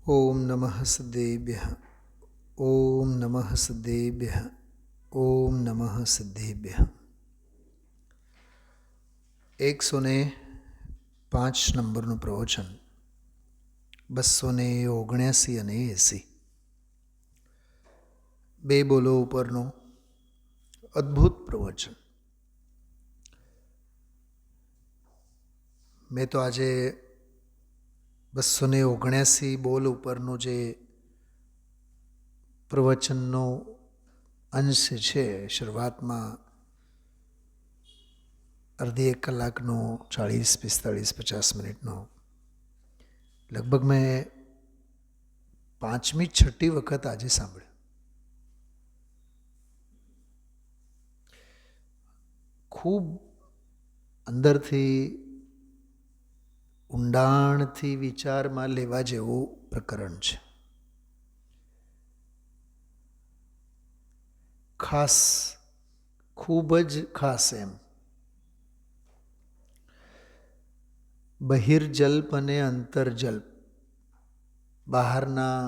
ઓમ નમઃ સિદ્ધેભ્યઃ. ઓમ નમઃ સિદ્ધેભ્યઃ. ઓમ નમઃ સિદ્ધેભ્યઃ. 105 નંબરનું પ્રવચન, 279 અને 80. બે બોલો ઉપરનું અદ્ભુત પ્રવચન. મેં તો આજે 279 બોલ ઉપરનું જે પ્રવચનનો અંશ છે, શરૂઆતમાં અડધી 1 કલાકનો, 40-45-50 મિનિટનો, લગભગ મેં 5મી-6મી વખત આજે સાંભળ્યો. ખૂબ અંદરથી ઊંડાણથી વિચારમાં લેવા જેવું પ્રકરણ છે. ખાસ, ખૂબ જ ખાસ એમ. બહિર્જલ્પ અને અંતર્જલ્પ, બહારના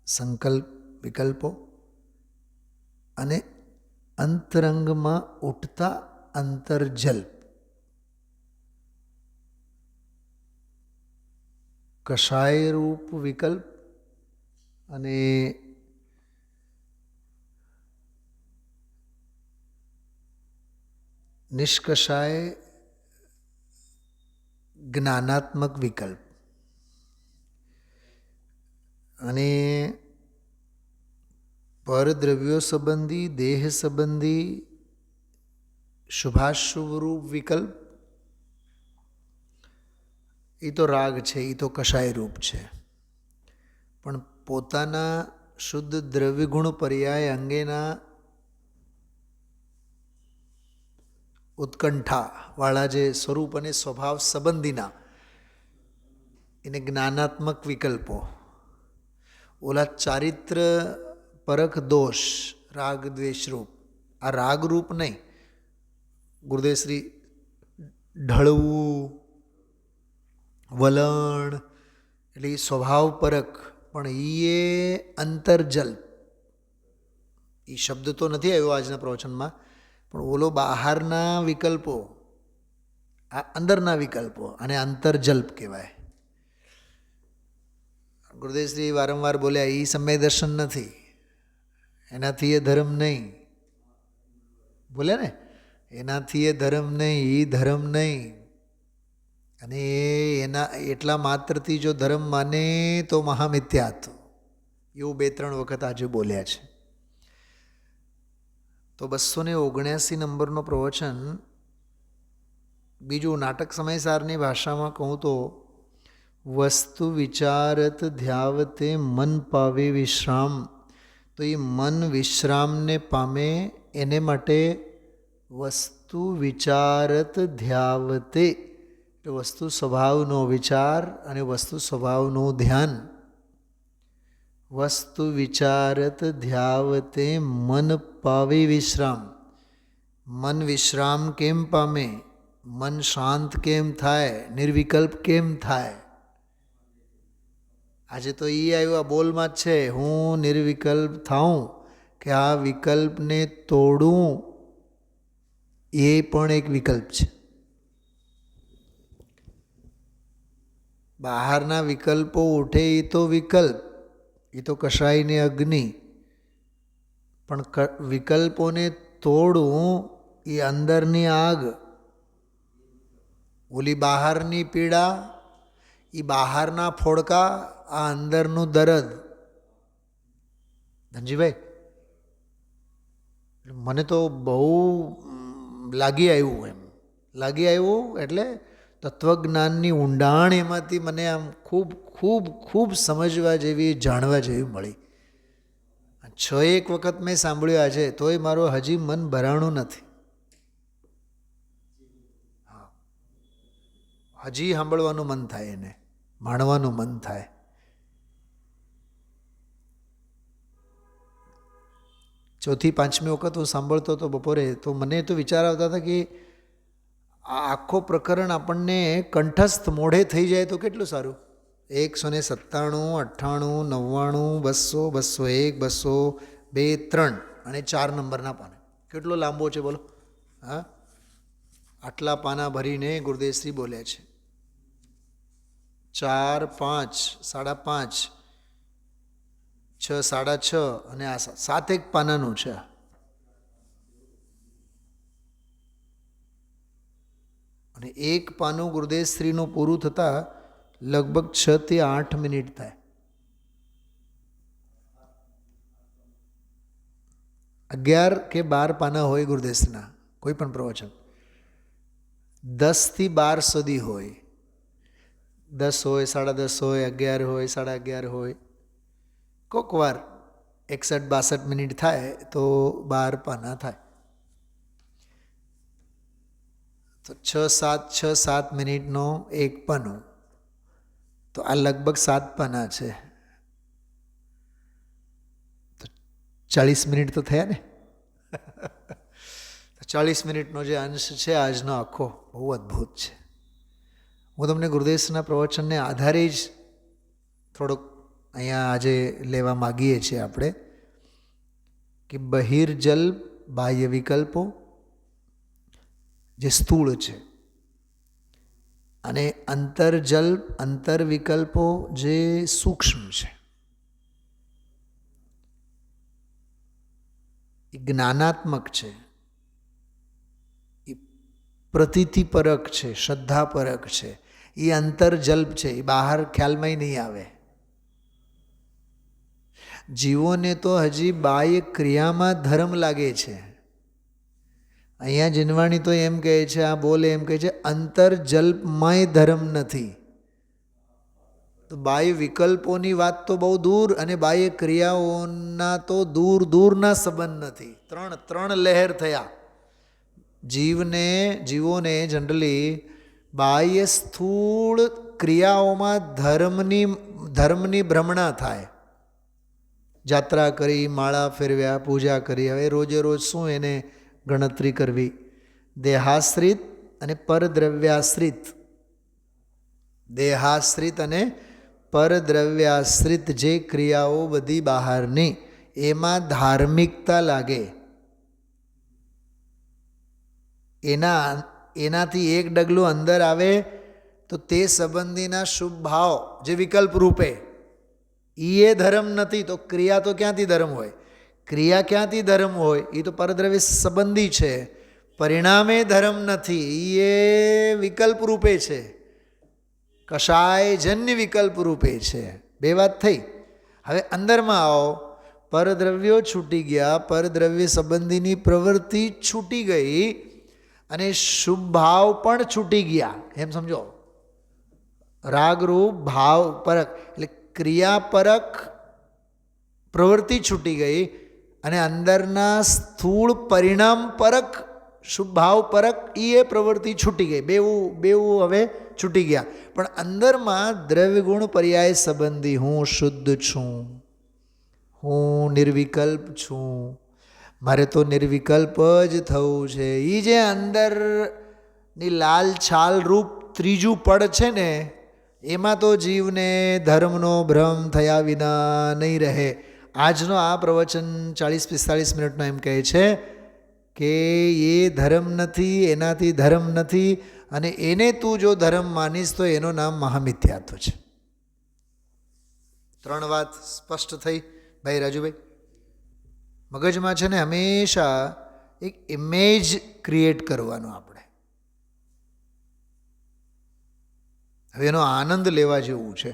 સંકલ્પ વિકલ્પો અને અંતરંગમાં ઉઠતા અંતર્જલ્પ, કષાય રૂપ વિકલ્પ અને નિષ્કષાય જ્ઞાનાત્મક વિકલ્પ અને પરદ્રવ્યો સંબંધી, દેહ સંબંધી શુભાશુભ રૂપ વિકલ્પ. એ તો રાગ છે, એ તો કષાય રૂપ છે. પણ પોતાના શુદ્ધ દ્રવ્યગુણ પર્યાય અંગેના ઉત્કંઠાવાળા જે સ્વરૂપ અને સ્વભાવ સંબંધીના એને જ્ઞાનાત્મક વિકલ્પો. ઓલા ચારિત્ર પરખ દોષ, રાગ દ્વેષરૂપ. આ રાગરૂપ નહીં. ગુરુદેવશ્રી ઢળવું, વલણ, એટલે એ સ્વભાવ પરખ. પણ એ અંતર્જલ્પ. એ શબ્દ તો નથી આવ્યો આજના પ્રવચનમાં, પણ ઓલો બહારના વિકલ્પો, આ અંદરના વિકલ્પો, અને અંતર્જલ્પ કહેવાય. ગુરુદેવશ્રી વારંવાર બોલ્યા, એ સમય દર્શન નથી, એનાથી એ ધર્મ નહીં. બોલ્યા ને, એનાથી એ ધર્મ નહીં, એ ધર્મ નહીં. અને એના એટલા માત્રથી જો ધર્મ માને તો મહામિથ્યાત્વ. એવું 2-3 વખત આજે બોલ્યા છે. તો 279 નંબરનો પ્રવચન, બીજું નાટક સમયસારની ભાષામાં કહું તો, વસ્તુ વિચારત ધ્યાવતે મન પાવે વિશ્રામ. તો એ મન વિશ્રામને પામે એને માટે વસ્તુ વિચારત ધ્યાવતે, એટલે વસ્તુ સ્વભાવનો વિચાર અને વસ્તુ સ્વભાવનું ધ્યાન. વસ્તુ વિચારત ધ્યાવતે મન પાવે વિશ્રામ. મન વિશ્રામ કેમ પામે? મન શાંત કેમ થાય? નિર્વિકલ્પ કેમ થાય? આજે તો એ આવ્યું, આ બોલમાં જ છે, હું નિર્વિકલ્પ થાઉં કે આ વિકલ્પને તોડું, એ પણ એક વિકલ્પ છે. બહારના વિકલ્પો ઉઠે એ તો વિકલ્પ, એ તો કષાયની અગ્નિ. પણ વિકલ્પોને તોડવું એ અંદરની આગ. ઓલી બહારની પીડા, એ બહારના ફોડકા, આ અંદરનું દરદ. ધનજીભાઈ, મને તો બહુ લાગી આવ્યું. એમ લાગી આવ્યું એટલે તત્વજ્ઞાનની ઊંડાણ એમાંથી મને આમ ખૂબ ખૂબ ખૂબ સમજવા જેવી, જાણવા જેવી મળી. 6-1 વખત મેં સાંભળ્યું આજે, તોય મારું હજી મન ભરાણું નથી. હજી સાંભળવાનું મન થાય, એને માણવાનું મન થાય. ચોથી 5મી વખત હું સાંભળતો હતો બપોરે, તો મને તો વિચાર આવતા હતા કે આ આખો પ્રકરણ આપણને કંઠસ્થ મોઢે થઈ જાય તો કેટલું સારું. 197, 98, 99, 200, 201, 202, 3 અને 4 નંબરના પાને. કેટલો લાંબો છે બોલો? હા, આટલા પાના ભરીને ગુરુદેવશ્રી બોલ્યા છે. 4, 5, 5.5, 6, 6.5 અને આ 7 એક પાનાનું છે. અને એક પાનું ગુરુદેવશ્રીનું પૂરું થતાં લગભગ 6 થી 8 મિનિટ થાય. 11 કે 12 પાના હોય ગુરુદેવશ્રીના કોઈ પણ પ્રવચન. 10 થી 12 સુધી હોય. 10 હોય, 10.5 હોય, 11 હોય, 11.5 હોય. કોક વાર 61-62 મિનિટ થાય તો 12 પાના થાય. તો 6-7 મિનિટનો એક પાનું, તો આ લગભગ 7 પાના છે. તો 40 મિનિટ તો થયા ને. 40 મિનિટનો જે અંશ છે આજનો આખો બહુ અદ્ભુત છે. હું તમને ગુરુદેવના પ્રવચનને આધારે જ થોડોક અહીંયા આજે લેવા માગીએ છીએ આપણે કે બહિર્જલ બાહ્ય વિકલ્પો જે સ્થૂળ છે અને અંતર્જલ અંતર વિકલ્પો જે સૂક્ષ્મ છે. એ જ્ઞાનાત્મક છે, એ પ્રતીતિપરક છે, શ્રદ્ધાપરક છે, એ અંતર્જલ્પ છે, એ બહાર ખ્યાલમાં નહીં આવે. જીવોને તો હજી બાહ્ય ક્રિયામાં ધર્મ લાગે છે. અહીંયા જીનવાણી તો એમ કહે છે, આ બોલે એમ કહે છે અંતર્જલ્પમય ધર્મ નથી. તો બાહ્ય વિકલ્પોની વાત તો બહુ દૂર, અને બાહ્ય ક્રિયાઓના તો દૂર દૂરના સંબંધ નથી. ત્રણ લહેર થયા. જીવોને જનરલી બાહ્ય સ્થૂળ ક્રિયાઓમાં ધર્મની ભ્રમણા થાય. જાત્રા કરી, માળા ફેરવ્યા, પૂજા કરી, હવે રોજે રોજ શું એને ગણતરી કરવી? દેહાશ્રિત અને પરદ્રવ્યાશ્રિત. દેહાશ્રિત અને પરદ્રવ્યાશ્રિત જે ક્રિયાઓ બધી બહારની, એમાં ધાર્મિકતા લાગે. એનાથી એક ડગલું અંદર આવે તો તે સંબંધીના શુભ ભાવ જે વિકલ્પ રૂપે, એ ધર્મ નથી. તો ક્રિયા તો ક્યાંથી ધર્મ હોય? ક્રિયા ક્યાંથી ધર્મ હોય? એ તો પરદ્રવ્ય સંબંધી છે, પરિણામે ધર્મ નથી. એ વિકલ્પ રૂપે છે, કષાયજન્ય વિકલ્પ રૂપે છે. બે વાત થઈ. હવે અંદરમાં આવો. પરદ્રવ્યો છૂટી ગયા, પરદ્રવ્ય સંબંધીની પ્રવૃત્તિ છૂટી ગઈ અને શુભ ભાવ પણ છૂટી ગયા. એમ સમજો, રાગરૂપ ભાવ પરક એટલે ક્રિયાપરક પ્રવૃત્તિ છૂટી ગઈ અને અંદરના સ્થૂળ પરિણામ પરક શુભ ભાવ પરક એ પ્રવૃત્તિ છૂટી ગઈ. બેવું હવે છૂટી ગયા. પણ અંદરમાં દ્રવ્ય ગુણ પર્યાય સંબંધી હું શુદ્ધ છું, હું નિર્વિકલ્પ છું, મારે તો નિર્વિકલ્પ જ થવું છે. એ જે અંદરની લાલ છાલ રૂપ ત્રીજું પડ છે ને, એમાં તો જીવને ધર્મનો ભ્રમ થયા વિના નહીં રહે. આજનો આ પ્રવચન 40-45 મિનિટનો એમ કહે છે કે એ ધર્મ નથી, એનાથી ધર્મ નથી, અને એને તું જો ધર્મ માનીશ તો એનું નામ મહામિથ્યાત્વ છે. 3 વાત સ્પષ્ટ થઈ ભાઈ રાજુભાઈ. મગજમાં છે ને હંમેશા એક ઇમેજ ક્રિએટ કરવાનો આપણે. હવે એનો આનંદ લેવા જેવું છે.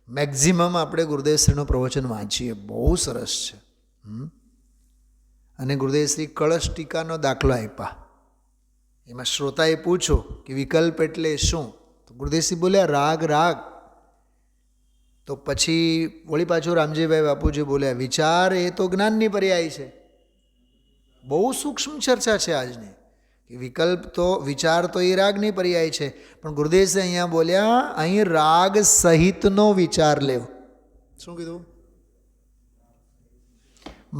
મેક્ઝિમમ આપણે ગુરુદેવશ્રીનું પ્રવચન વાંચીએ, બહુ સરસ છે. અને ગુરુદેવશ્રી કળશ ટીકાનો દાખલો આપ્યા. એમાં શ્રોતાએ પૂછ્યું કે વિકલ્પ એટલે શું? તો ગુરુદેવશ્રી બોલ્યા રાગ. તો પછી વળી પાછું રામજીભાઈ બાપુજી બોલ્યા વિચાર એ તો જ્ઞાનની પર્યાય છે. બહુ સૂક્ષ્મ ચર્ચા છે આજની. વિકલ્પ તો વિચાર તો એ રાગની પર્યાય છે. પણ ગુરુદેવશ્રી અહીંયા બોલ્યા અહીં રાગ સહિતનો વિચાર લેવો. શું કીધું?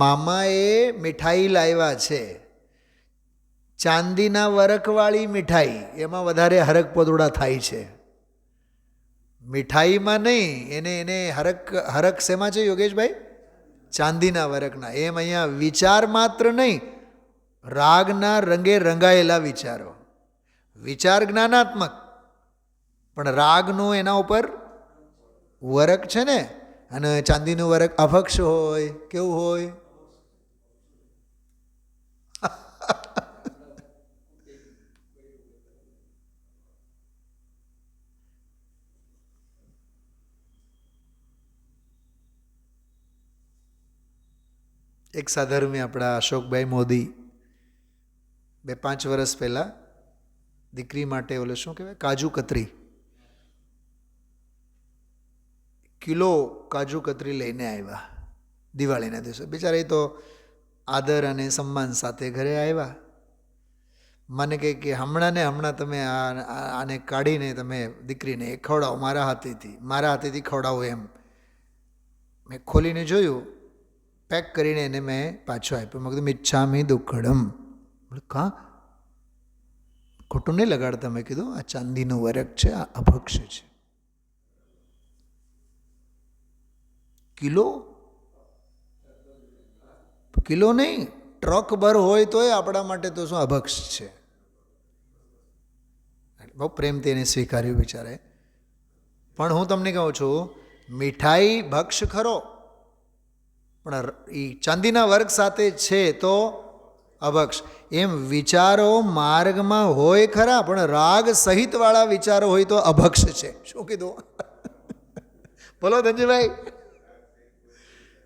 મામાએ મીઠાઈ લાવ્યા છે, ચાંદીના વરખવાળી મીઠાઈ, એમાં વધારે હરક પદોડા થાય છે. મીઠાઈમાં નહીં, એને હરક શેમાં છે યોગેશભાઈ? ચાંદીના વરખના. એમ અહીંયા વિચાર માત્ર નહીં, રાગના રંગે રંગાયેલા વિચારો. વિચાર જ્ઞાનાત્મક, પણ રાગનું એના ઉપર વરખ છે ને. અને ચાંદીનું વરખ અભક્ષ હોય. કેવું હોય? એક સાધર્મી આપણા અશોકભાઈ મોદી 2-5 વર્ષ પહેલાં દીકરી માટે ઓલે શું કહેવાય, કાજુ કતરી, કિલો કાજુ કતરી લઈને આવ્યા દિવાળીના દિવસે. બિચારા તો આદર અને સન્માન સાથે ઘરે આવ્યા. મને કહે કે હમણાં તમે આને કાઢીને તમે દીકરીને ખવડાવો મારા હાથેથી ખવડાવો એમ. મેં ખોલીને જોયું, પેક કરીને એને મેં પાછો આપ્યો. મેં કીધું મિચ્છામી દુક્કડમ. કાં ખોટું નહીં લગાડતા. મેં કીધું આ ચાંદીનું વરખ છે, આ અભક્ષ છે. કિલો નહીં, ટ્રક ભર હોય તોય આપણા માટે તો શું અભક્ષ છે. બહુ પ્રેમથી એને સ્વીકાર્યું બિચારે. પણ હું તમને કહું છું, મીઠાઈ ભક્ષ ખરો, પણ એ ચાંદીના વર્ગ સાથે છે તો અભક્ષ. એમ વિચારો માર્ગમાં હોય ખરા, પણ રાગ સહિતવાળા વિચારો હોય તો અભક્ષ છે. શું કીધું? બોલો ધનજીભાઈ.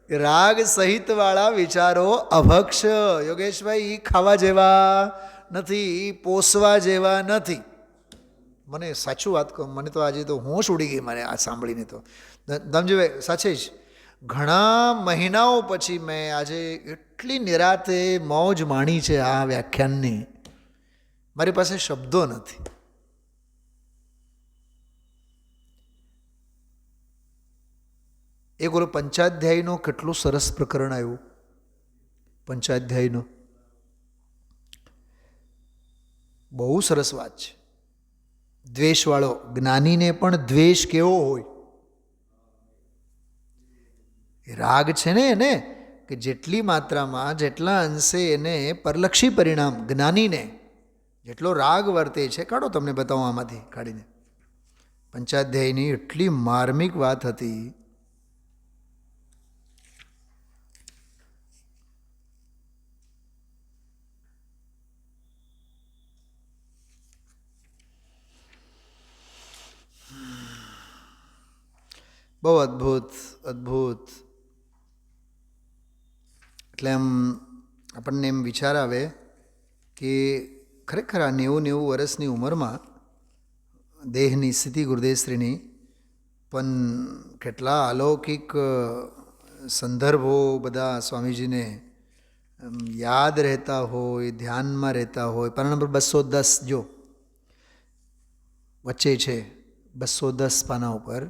રાગ સહિતવાળા વિચારો અભક્ષ. યોગેશભાઈ, એ ખાવા જેવા નથી, એ પોસવા જેવા નથી. મને સાચું વાત કહું, મને તો આજે તો હોશ ઉડી ગઈ મને આ સાંભળીને. તો ધનજીભાઈ સાચે જ ઘણા મહિનાઓ પછી મેં આજે એટલી નિરાતે મોજ માણી છે આ વ્યાખ્યાનની, મારી પાસે શબ્દો નથી. એક ઓલો પંચાધ્યાયનો કેટલું સરસ પ્રકરણ આવ્યું. પંચાધ્યાયનો બહુ સરસ વાત છે. દ્વેષવાળો જ્ઞાનીને પણ દ્વેષ કેવો હોય? રાગ છે ને એને, કે જેટલી માત્રામાં જેટલા અંશે એને પરલક્ષી પરિણામ, જ્ઞાનીને જેટલો રાગ વર્તે છે. કાઢો, તમને બતાવો આમાંથી કાઢીને. પંચાધ્યાયની એટલી માર્મિક વાત હતી. બહુ અદ્ભુત અદ્ભુત. એટલે આમ આપણને એમ વિચાર આવે કે ખરેખર આ 90 વર્ષની ઉંમરમાં દેહની સ્થિતિ ગુરુદેવશ્રીની પણ કેટલા અલૌકિક સંદર્ભો બધા સ્વામીજીને યાદ રહેતા હોય, ધ્યાનમાં રહેતા હોય. પાના નંબર 210 જો વચ્ચે છે, 210 પાના ઉપર.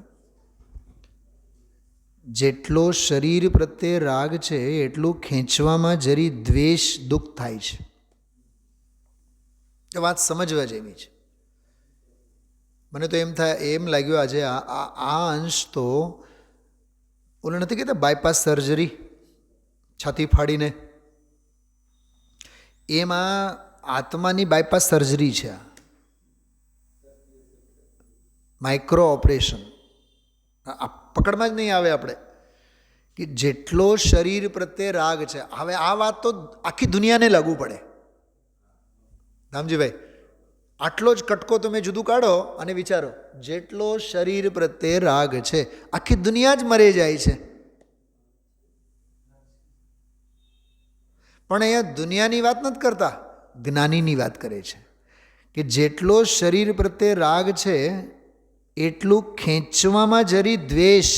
જેટલો શરીર પ્રત્યે રાગ છે એટલું ખેંચવામાં જરી દ્વેષ દુઃખ થાય છે. એ વાત સમજવા જેવી છે. મને તો એમ લાગ્યું આજે આ અંશ તો ઓલું નથી કહેતા બાયપાસ સર્જરી, છાતી ફાડીને, એમાં આત્માની બાયપાસ સર્જરી છે. માઇક્રો ઓપરેશન પકડમાં જ નહીં આવે આપણે, કે જેટલો શરીર પ્રત્યે રાગ છે. હવે આ વાત તો આખી દુનિયાને લાગુ પડે. રામજીભાઈ, આટલો જ કટકો તમે જુદું કાઢો અને વિચારો, જેટલો શરીર પ્રત્યે રાગ છે આખી દુનિયા જ મરે જાય છે. પણ અહીંયા દુનિયાની વાત નથી કરતા, જ્ઞાનીની વાત કરે છે. કે જેટલો શરીર પ્રત્યે રાગ છે એટલું ખેંચવામાં જરી દ્વેષ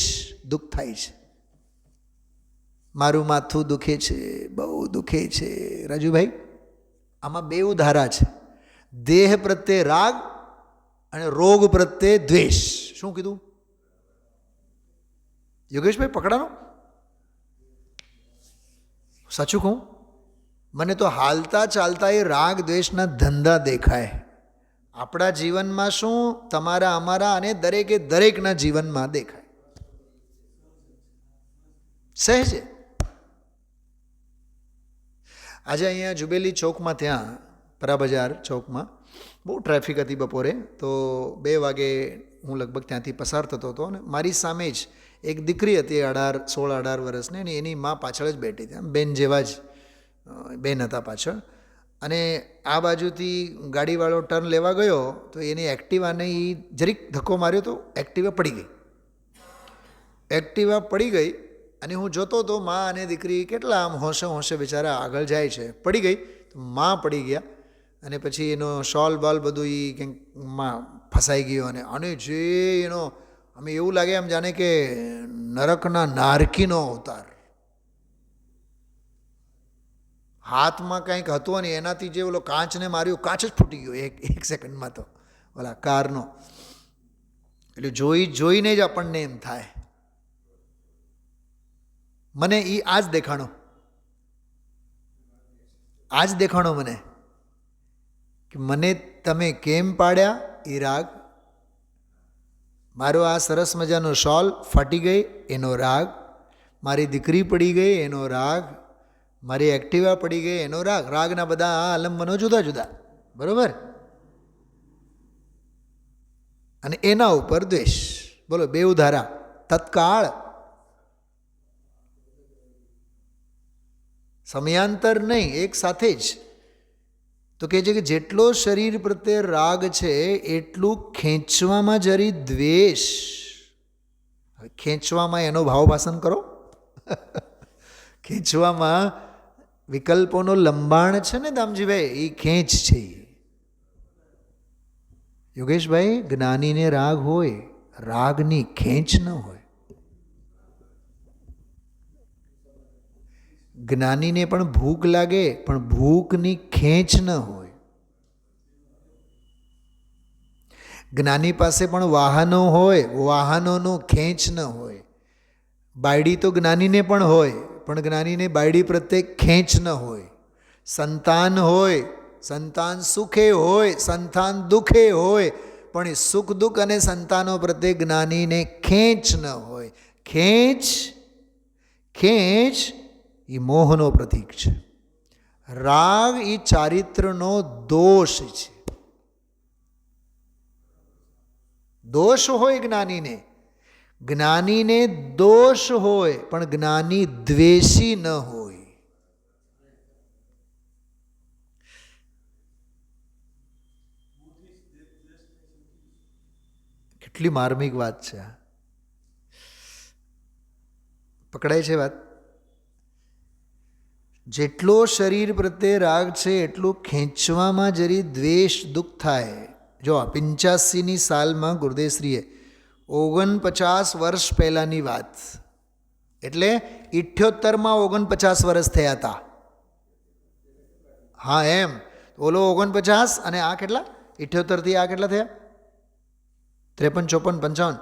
દુઃખ થાય છે. મારું માથું દુખે છે, બહુ દુખે છે. રાજુભાઈ, આમાં 2 ધારા છે, દેહ પ્રત્યે રાગ અને રોગ પ્રત્યે દ્વેષ. શું કીધું યોગેશભાઈ? પકડાનો? સાચું કહું, મને તો હાલતા ચાલતા એ રાગ દ્વેષના ધંધા દેખાય. આપણા જીવનમાં શું, તમારા અમારા અને દરેકે દરેકના જીવનમાં દેખાય. સહેજે આજે અહીંયા જુબેલી ચોકમાં, ત્યાં પરાબજાર ચોકમાં બહુ ટ્રાફિક હતી બપોરે, તો 2 વાગે હું લગભગ ત્યાંથી પસાર થતો હતો અને મારી સામે જ એક દીકરી હતી 16-18 વર્ષની, અને એની મા પાછળ જ બેઠી હતી. બેન જેવા જ બેન હતા પાછળ. અને આ બાજુથી ગાડીવાળો ટર્ન લેવા ગયો તો એની એક્ટિવાને એ જરીક ધક્કો માર્યો તો એક્ટિવા પડી ગઈ. એક્ટિવા પડી ગઈ અને હું જોતો તો મા અને દીકરી કેટલા આમ હોંશે હોંશે બિચારા આગળ જાય છે. પડી ગઈ તો મા પડી ગયા અને પછી એનો શોલ બોલ બધું એ કંઈક માં ફસાઈ ગયો. અને જે એનો અમે એવું લાગે એમ જાણે કે નરકના નારકીનો અવતાર. હાથમાં કંઈક હતું અને એનાથી જે ઓલો કાચને માર્યો, કાચ જ ફૂટી ગયો એક સેકન્ડમાં તો ઓલા કારનો. એટલે જોઈને જ આપણને એમ થાય. મને એ આ જ દેખાણો મને કે મને તમે કેમ પાડ્યા એ રાગ, મારો આ સરસ મજાનો શોલ ફાટી ગઈ એનો રાગ, મારી દીકરી પડી ગઈ એનો રાગ, મારી એક્ટિવા પડી ગઈ એનો રાગ. રાગના બધા આ આલંબનો જુદા જુદા, બરોબર. અને એના ઉપર દ્વેષ. બોલો, બેઉ ધારા તત્કાળ, સમયાંતર નહીં, એક સાથે જ. તો કહે છે કે જેટલો શરીર પ્રત્યે રાગ છે એટલું ખેંચવામાં જરી દ્વેષ. હવે ખેંચવામાં એનો ભાવભાષણ કરો. ખેંચવામાં વિકલ્પોનો લંબાણ છે ને દામજીભાઈ, એ ખેંચ છે. યોગેશભાઈ, જ્ઞાનીને રાગ હોય, રાગની ખેંચ ન હોય. જ્ઞાનીને પણ ભૂખ લાગે પણ ભૂખની ખેંચ ન હોય. જ્ઞાની પાસે પણ વાહનો હોય, વાહનોનો ખેંચ ન હોય. બાયડી તો જ્ઞાનીને પણ હોય પણ જ્ઞાનીને બાયડી પ્રત્યે ખેંચ ન હોય. સંતાન હોય, સંતાન સુખે હોય, સંતાન દુઃખે હોય, પણ એ સુખ દુઃખ અને સંતાનો પ્રત્યે જ્ઞાનીને ખેંચ ન હોય. ખેંચ એ મોહનો પ્રતીક છે. રાગ એ ચારિત્રનો દોષ છે. દોષ હોય જ્ઞાનીને, જ્ઞાનીને દોષ હોય પણ જ્ઞાની દ્વેષી ન હોય. કેટલી માર્મિક વાત છે આ. પકડાય છે વાત? જેટલો શરીર પ્રત્યે રાગ છે એટલું ખેંચવામાં જરી દ્વેષ દુઃખ થાય. જો 85ની સાલમાં ગુરુદેવશ્રીએ 49 વર્ષ પહેલાંની વાત, એટલે 78માં 49 વર્ષ થયા હતા. હા એમ, ઓલો 49 અને આ કેટલા, 78થી આ કેટલા થયા? 53, 54, 55,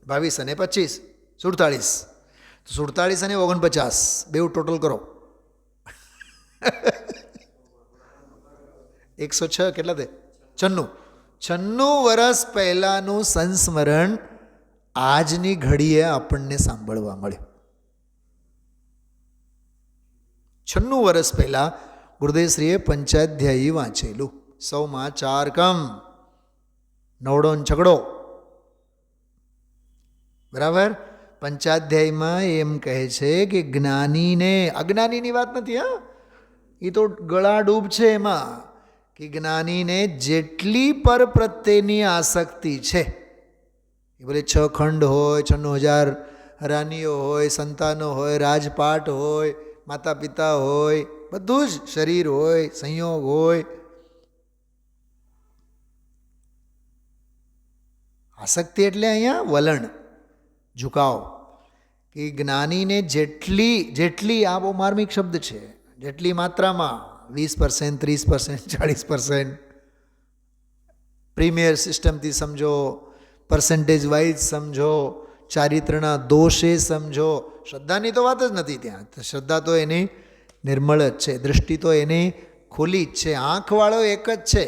22 અને 25, 47. 47 અને 49 બેઉ ટોટલ કરો. 106 કેટલા થાય? 96 વર્ષ પહેલાંનું સંસ્મરણ આજની ઘડીએ આપણને સાંભળવા મળ્યું. 96 વર્ષ પહેલાં ગુરુદેવશ્રીએ પંચાધ્યાયી વાંચેલું. 100માં 4 કમ, નવડો છગડો, બરાબર. પંચાધ્યાયમાં એમ કહે છે કે જ્ઞાનીને, અજ્ઞાનીની વાત નથી, હા, એ તો ગળા ડૂબ છે એમાં, કે જ્ઞાનીને જેટલી પર પ્રત્યેની આસક્તિ છે, એ ભલે 6 ખંડ હોય, 96,000 રાનીઓ હોય, સંતાનો હોય, રાજપાટ હોય, માતા પિતા હોય, બધું જ, શરીર હોય, સંયોગ હોય, આસક્તિ એટલે અહીંયા વલણ, ઝુકાવ. કે જ્ઞાનીને જેટલી આ બહુ માર્મિક શબ્દ છે, જેટલી માત્રામાં 20%, 30%, 40%, પ્રીમિયર સિસ્ટમથી સમજો, પર્સન્ટેજ વાઇઝ સમજો, ચારિત્રના દોષે સમજો. શ્રદ્ધાની તો વાત જ નથી ત્યાં. શ્રદ્ધા તો એની નિર્મળ જ છે, દૃષ્ટિ તો એની ખુલ્લી જ છે, આંખવાળો એક જ છે.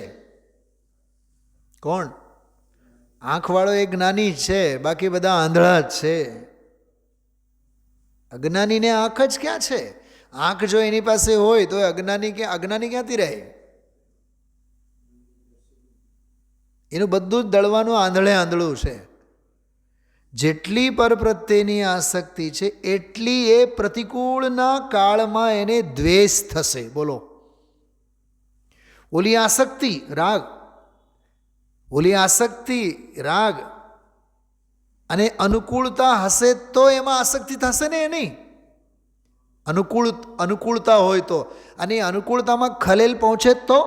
કોણ? આંખવાળો એક જ્ઞાની છે, બાકી બધા આંધળા જ છે. અજ્ઞાનીને આંખ જ ક્યાં છે? આંખ જો એની પાસે હોય તો અજ્ઞાની ક્યાંથી રહે? એનું બધું જ દળવાનું આંધળે આંધળું છે. જેટલી પર પ્રત્યેની આસક્તિ છે એટલી એ પ્રતિકૂળના કાળમાં એને દ્વેષ થશે. બોલો, ઓલી આસક્તિ રાગ અને અનુકૂળતા હશે તો એમાં આસક્તિ થશે ને એની. અનુકૂળતા હોય તો, અને અનુકૂળતામાં ખલેલ પહોંચે તો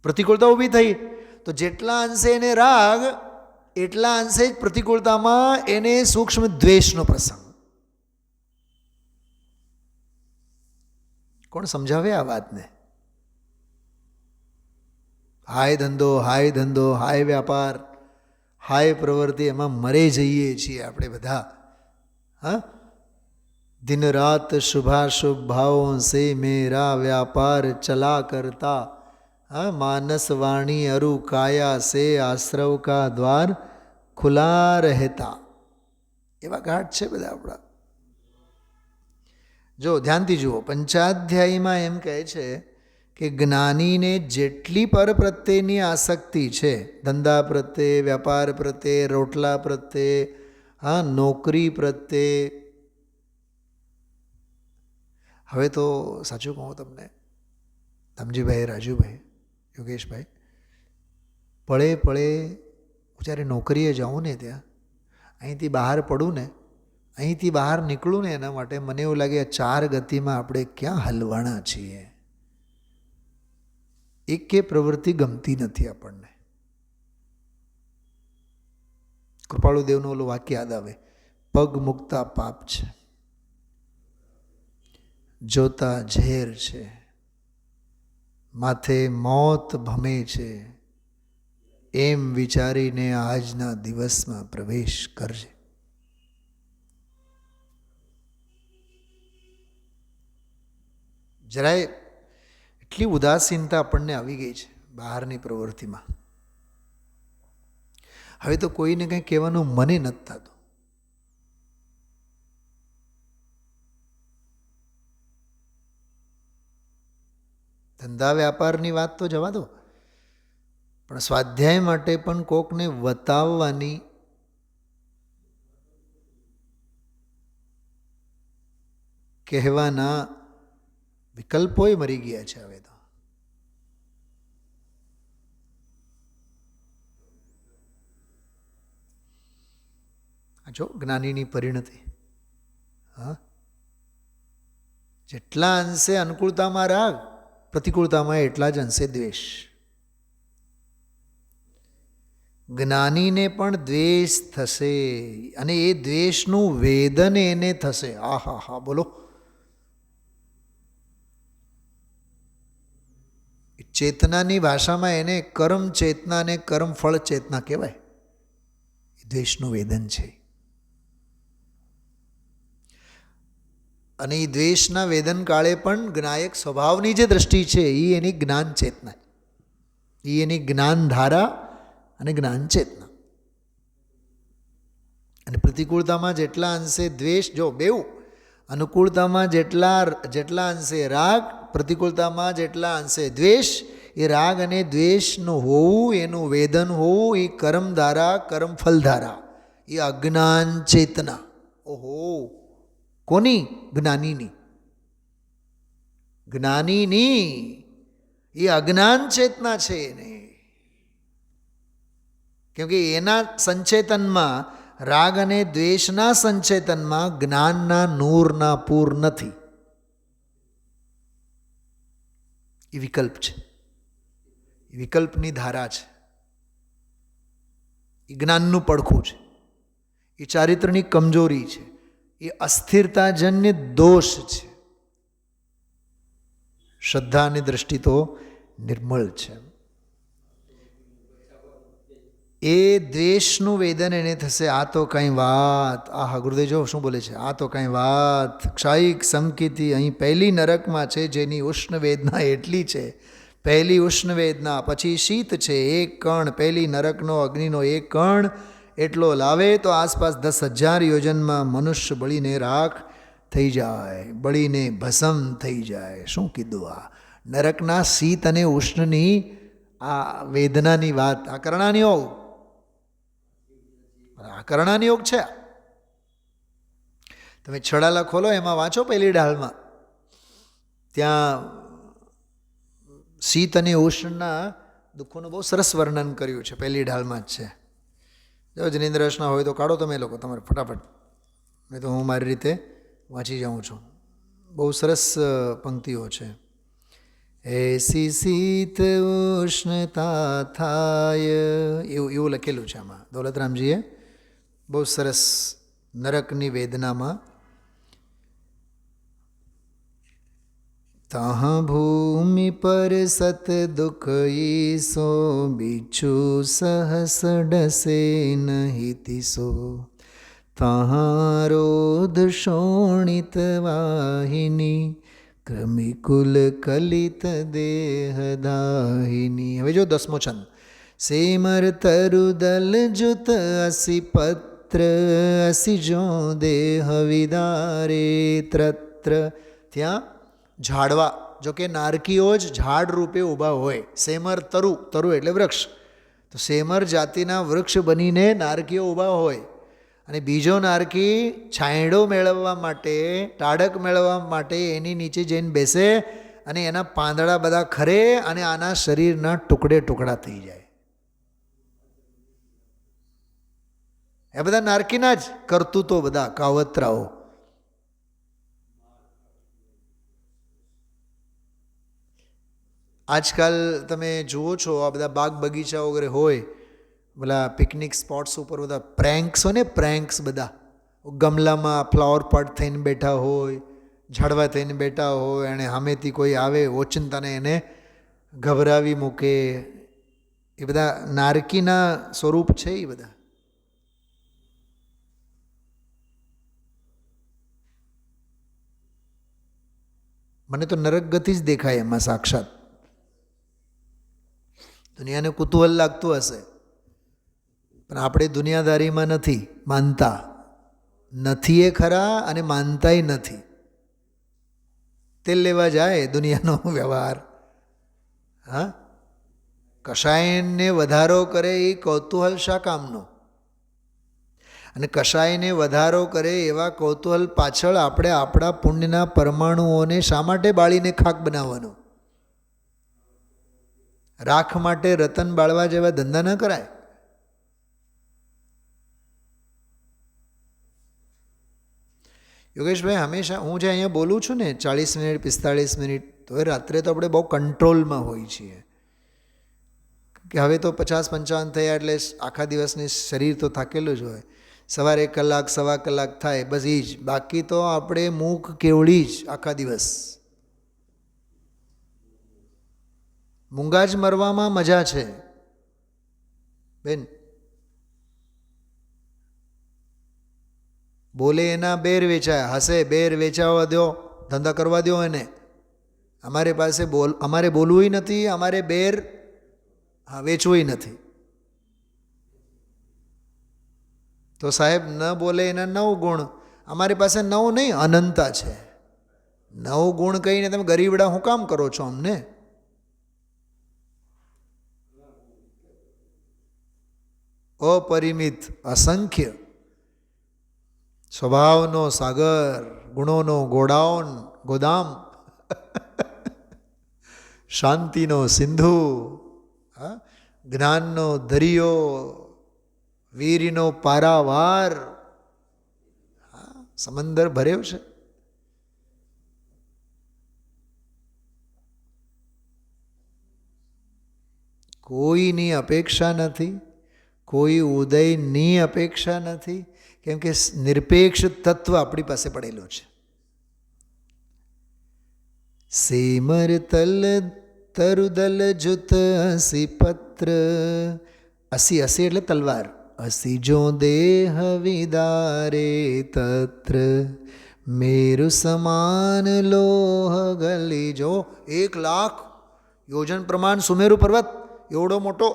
પ્રતિકૂળતા ઊભી થઈ. તો જેટલા અંશે એને રાગ એટલા અંશે જ પ્રતિકૂળતામાં એને સૂક્ષ્મ દ્વેષનો પ્રસંગ. કોણ સમજાવે આ વાતને? હાય ધંધો, હાય વ્યાપાર, હાય પ્રવૃત્તિ, એમાં મરે જઈએ છીએ આપણે બધા. હા, दिन रात शुभाशुभ भावों से मेरा व्यापार चला करता, हाँ, मानस वाणी अरु काया से आश्रव का द्वार खुला रहता. એવા ઘાટ છે બધા આપણા. જો ધ્યાનથી જુઓ, પંચાધ્યાયીમાં એમ કહે છે કે જ્ઞાનીને જેટલી પર પ્રત્યેની આસક્તિ છે, ધંધા પ્રત્યે, વ્યાપાર પ્રત્યે, રોટલા પ્રત્યે, હા, નોકરી પ્રત્યે. હવે તો સાચું કહું તમને, ધમજીભાઈ, રાજુભાઈ, યોગેશભાઈ, પળે હું જ્યારે નોકરીએ જાઉં ને, ત્યાં અહીંથી બહાર પડું ને, અહીંથી બહાર નીકળું ને, એના માટે મને એવું લાગે 4 ગતિમાં આપણે ક્યાં હલવાણા છીએ. એકે પ્રવૃત્તિ ગમતી નથી આપણને. કૃપાળુદેવનું ઓલું વાક્ય યાદ આવે, પગ મૂકતા પાપ છે, જોતા ઝેર છે, માથે મોત ભમે છે, એમ વિચારીને આજના દિવસમાં પ્રવેશ કરજે. જરાય એટલી ઉદાસીનતા આપણને આવી ગઈ છે બહારની પ્રવૃત્તિમાં. હવે તો કોઈને કંઈ કહેવાનું મને નથી થતું. ધંધા વ્યાપારની વાત તો જવા દો, પણ સ્વાધ્યાય માટે પણ કોકને વતાવવાની કહેવાના વિકલ્પોય મરી ગયા છે હવે તો. જો જ્ઞાનીની પરિણતિ, હા, જેટલા અંશે અનુકૂળતામાં રાગ, પ્રતિકૂળતામાં એટલા જ અંશે દ્વેષ. જ્ઞાનીને પણ દ્વેષ થશે, અને એ દ્વેષનું વેદન એને થશે. હા, બોલો. ચેતનાની ભાષામાં એને કર્મ ચેતના અને કર્મ ફળ ચેતના કહેવાય. એ દ્વેષનું વેદન છે. અને એ દ્વેષના વેદન કાળે પણ જ્ઞાયક સ્વભાવની જે દ્રષ્ટિ છે એ એની જ્ઞાન ચેતના, એ એની જ્ઞાન ધારા અને જ્ઞાન ચેતના. અને પ્રતિકૂળતામાં જેટલા અંશે દ્વેષ, જો બેઉ, અનુકૂળતામાં જેટલા અંશે રાગ, પ્રતિકૂળતામાં જેટલા અંશે દ્વેષ, એ રાગ અને દ્વેષનું હોવું, એનું વેદન હોવું, એ કર્મ ધારા, કર્મ ફલ ધારા, એ અજ્ઞાન ચેતના. ઓહો, કોની? જ્ઞાનીની એ અજ્ઞાન ચેતના છે એને. કેમ કે એના સંચેતનમાં, રાગ અને દ્વેષના સંચેતનમાં જ્ઞાનના નૂરના પૂર નથી. એ વિકલ્પ છે, એ વિકલ્પની ધારા છે, એ જ્ઞાનનું પડખું છે, એ ચારિત્રની કમજોરી છે, એ અસ્થિરતાજન્ય દોષ છે. શ્રદ્ધાની દ્રષ્ટિ તો નિર્મળ છે. એ દ્વેષનું વેદન એને થશે. આ તો કંઈ વાત, આ ગુરુદેવ જો શું બોલે છે, આ તો કંઈ વાત, ક્ષાયિક સંકિતી અહીં પહેલી નરકમાં છે, જેની ઉષ્ણ વેદના એટલી છે, પહેલી ઉષ્ણ વેદના, પછી શીત છે 1 કણ, પહેલી નરકનો અગ્નિનો 1 કણ એટલો લાવે તો આસપાસ 10,000 યોજનમાં મનુષ્ય બળીને રાખ થઈ જાય, બળીને ભસ્મ થઈ જાય. શું કીધું? આ નરકના શીત અને ઉષ્ણની આ વેદનાની વાત. આ કરણાની યોગ, આ કરણાની યોગ છે. તમે છડાલા ખોલો, એમાં વાંચો પહેલી ડાળમાં, ત્યાં શીત અને ઉષ્ણના દુઃખોનું બહુ સરસ વર્ણન કર્યું છે. પહેલી ઢાલમાં જ છે. જો જિનેન્દ્ર રસના હોય તો કાઢો તમે લોકો તમારે ફટાફટ, નહીં તો હું મારી રીતે વાંચી જાઉં છું. બહુ સરસ પંક્તિઓ છે. એસી શીત ઉષ્ણતા થાય, એવું લખેલું છે આમાં દૌલતરામજીએ. બહુ સરસ નરકની વેદનામાં. તહાં ભૂમિ પર સત દુઃખ ઈસો, બિચ્છુ સહસ ડસે નહીં તીસો. તહાં રોધ શોણિત વાહિની, કૃમિકુલ કલિત દેહદાહિની. હવે જો 10મો છંદ. સેમર તરુદલ જુત અસી પત્ર, અસી જો દેહ વિદારે ત્રત્ર. ત્યાં ઝાડવા, જો કે નારકીઓ જ ઝાડ રૂપે ઊભા હોય. સેમર તરુ, તરુ એટલે વૃક્ષ, તો સેમર જાતિના વૃક્ષ બનીને નારકીઓ ઊભા હોય. અને બીજો નારકી છાંયડો મેળવવા માટે, ટાઢક મેળવવા માટે એની નીચે જઈને બેસે અને એના પાંદડા બધા ખરે અને આના શરીરના ટુકડે ટુકડા થઈ જાય. એ બધા નારકીના જ કરતૂતો, બધા કાવતરાઓ. આજકાલ તમે જુઓ છો આ બધા બાગ બગીચા વગેરે હોય, પેલા પિકનિક સ્પોટ્સ ઉપર બધા પ્રેન્ક્સ હોય ને, પ્રેન્ક્સ બધા ગમલામાં ફ્લાવર પોટ થઈને બેઠા હોય, ઝાડવા થઈને બેઠા હોય, અને સામેથી કોઈ આવે ઓચિંતાને એને ગભરાવી મૂકે. એ બધા નારકીના સ્વરૂપ છે. એ બધા મને તો નરક ગતિ જ દેખાય એમાં સાક્ષાત. દુનિયાને કુતૂહલ લાગતું હશે, પણ આપણે દુનિયાદારીમાં નથી માનતા. નથી એ ખરા અને માનતાય નથી. તેલ લેવા જાય દુનિયાનો વ્યવહાર. હા, કષાયને વધારો કરે એ કૌતૂહલ શા કામનો? અને કષાયને વધારો કરે એવા કૌતૂહલ પાછળ આપણે આપણા પુણ્યના પરમાણુઓને શા માટે બાળીને ખાક બનાવવાનો? રાખ માટે રતન બાળવા જેવા ધંધા ન કરાય. યોગેશભાઈ, હંમેશા હું જે અહીંયા બોલું છું ને 40 મિનિટ 45 મિનિટ, તો એ રાત્રે તો આપણે બહુ કંટ્રોલમાં હોઈએ છીએ કે હવે તો 50-55 થયા એટલે આખા દિવસની શરીર તો થાકેલું જ હોય. સવારે 1 કલાક 1.25 કલાક થાય બસ એ જ. બાકી તો આપણે મૂક કેવડી જ આખા દિવસ. મૂંગા જ મરવામાં મજા છે બેન. બોલે એના બેર વેચાય, હસે બેર વેચાવા દો, ધંધા કરવા દો એને. અમારે બોલવું નથી, અમારે બેર વેચવું નથી. તો સાહેબ ન બોલે એના 9 ગુણ, અમારી પાસે 9 નહીં અનંતા છે. 9 ગુણ કહીને તમે ગરીબડા હું કામ કરો છો અમને? અપરિમિત, અસંખ્ય, સ્વભાવનો સાગર, ગુણોનો ગોદામ, શાંતિનો સિંધુ, જ્ઞાનનો દરિયો, વીરનો પારાવાર, સમંદર ભર્યો છે. કોઈની અપેક્ષા નથી, કોઈ ઉદયની અપેક્ષા નથી, કેમ કે નિરપેક્ષ તત્વ આપણી પાસે પડેલો છે. સેમર તલ તરુદલ જુત અસી પત્ર, અસી અસી એટલે તલવાર, અસી જો દેહ વિદારે તત્ર, મેરુ સમાન લોહ ગલી. જો 1 લાખ યોજન પ્રમાણ સુમેરુ પર્વત એવડો મોટો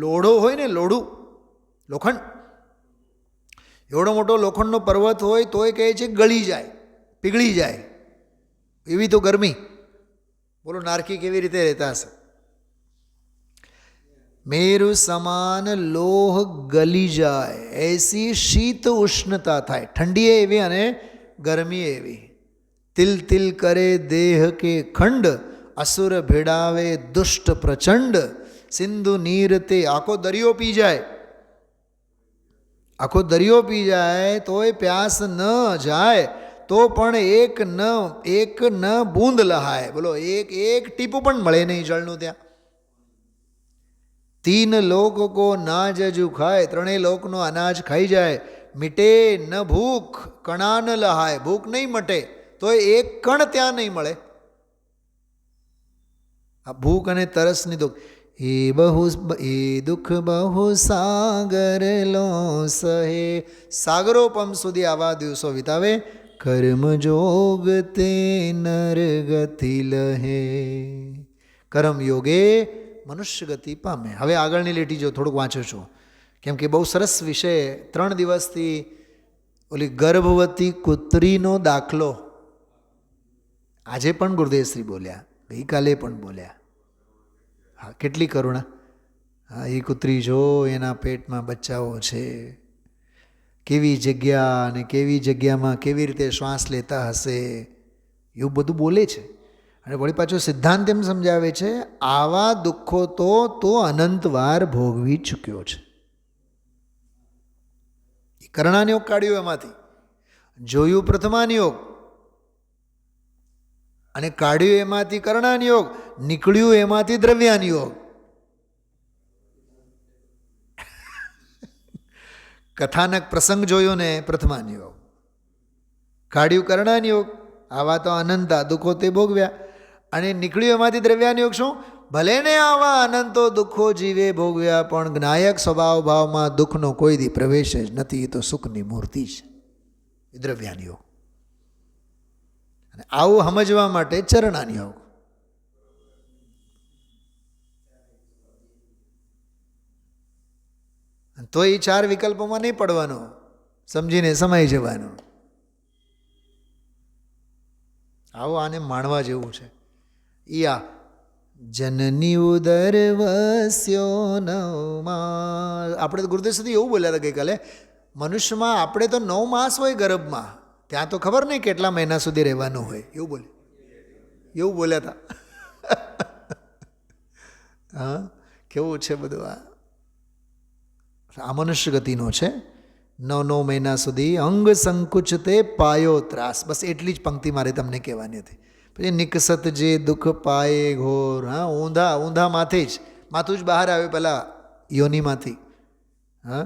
લોઢો હોય ને, લોઢું લોખંડ, એવડો મોટો લોખંડનો પર્વત હોય તોય કહે છે ગળી જાય, પીગળી જાય, એવી તો ગરમી. બોલો નારકી કેવી રીતે રહેતા હશે? મેરુ સમાન લોહ ગલી જાય, એસી શીત ઉષ્ણતા થાય. ઠંડી એવી અને ગરમી એવી. તિલ તિલ કરે દેહ કે ખંડ, અસુર ભેડાવે દુષ્ટ પ્રચંડ. સિંધુ નીર તે આખો દરિયો પી જાય, આખો દરિયો પી જાય તોય પ્યાસ ન જાય, તો પણ એક ન બૂંદ લહાય. બોલો એક ટીપું પણ મળે નહીં જળનું ત્યાં. તીન લોક કો નાજ જુ ખાય, ત્રણેય લોકનો અનાજ ખાઈ જાય. મીટે ન ભૂખ કણા ન લહાય, ભૂખ નહીં મટે તો એક કણ ત્યાં નહીં મળે. આ ભૂખ અને તરસની દુઃખ એ દુઃખ બહુ સાગર લો સહે. સાગરોપમ સુધી આવા દિવસો વિતાવે. કર્મ જોગ તે નર ગતિ લહે, કર્મ યોગે મનુષ્ય ગતિ પામે. હવે આગળની લીટી જો થોડુંક વાંચું છું, કેમ કે બહુ સરસ વિષય. 3 દિવસથી ઓલી ગર્ભવતી કૂતરીનો દાખલો આજે પણ ગુરુદેવશ્રી બોલ્યા, ગઈકાલે પણ બોલ્યા. હા, કેટલી કરુણા. હા, એ કૂતરી જો એના પેટમાં બચ્ચાઓ છે, કેવી જગ્યા અને કેવી જગ્યામાં કેવી રીતે શ્વાસ લેતા હશે, એવું બધું બોલે છે. અને વળી પાછો સિદ્ધાંત એમ સમજાવે છે, આવા દુઃખો તો અનંતવાર ભોગવી ચૂક્યો છે. કરણાનિયોગ કાઢ્યું એમાંથી, જોયું પ્રથમાનિયોગ અને કાઢ્યું એમાંથી કરણાનિયોગ, નીકળ્યું એમાંથી દ્રવ્યાનિયોગ. કથાનક પ્રસંગ જોયો ને પ્રથમાનિયોગ, કાઢ્યું કરણાનિયોગ. આવા તો અનંતા દુઃખો તે ભોગવ્યા. અને નીકળ્યું એમાંથી દ્રવ્યાનિયોગ. શું? ભલે ને આવા અનંતો દુઃખો જીવે ભોગવ્યા, પણ જ્ઞાયક સ્વભાવ ભાવમાં દુઃખનો કોઈ દી પ્રવેશ જ નથી. એ તો સુખની મૂર્તિ છે, એ દ્રવ્યાનિયોગ. અને આવું સમજવા માટે ચરણાનિયોગ. તો એ 4 વિકલ્પોમાં નહીં પડવાનો, સમજીને સમાઈ જવાનું. આવો આને માણવા જેવું છે. યા જનની ઉદર વસ્યો નવમાં. આપણે તો ગુરુદેવ સુધી એવું બોલ્યા હતા ગઈકાલે, મનુષ્યમાં આપણે તો 9 માસ હોય ગર્ભમાં, ત્યાં તો ખબર નહીં કેટલા મહિના સુધી રહેવાનું હોય. એવું બોલ્યા હતા. હા, કેવું છે બધું. આ મનુષ્ય ગતિનો છે. 9 મહિના સુધી અંગ સંકુચ તે પાયો ત્રાસ. બસ એટલી જ પંક્તિ મારે તમને કહેવાની હતી. પછી નિકસત જે દુઃખ પાયે ઘોર. હા, ઊંધામાંથી જ માથું જ બહાર આવે પહેલાં યોનિમાંથી. હા,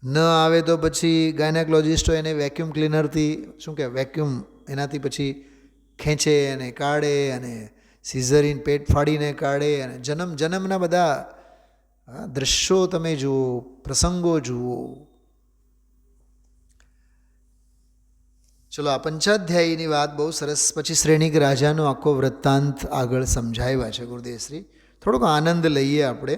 ન આવે તો પછી ગાયનેકોલોજિસ્ટો એને વેક્યુમ ક્લીનરથી, શું કહેવાય, વેક્યુમ, એનાથી પછી ખેંચે અને કાઢે, અને સિઝરીન પેટ ફાડીને કાઢે, અને જન્મના બધા દ્રશ્યો તમે જુઓ, પ્રસંગો જુઓ. ચલો, આ 5ાધ્યાયીની વાત બહુ સરસ. પછી શ્રેણીક રાજાનો આખો વૃત્તાંત આગળ સમજાવ્યા છે ગુરુદેવશ્રી. થોડોક આનંદ લઈએ આપણે.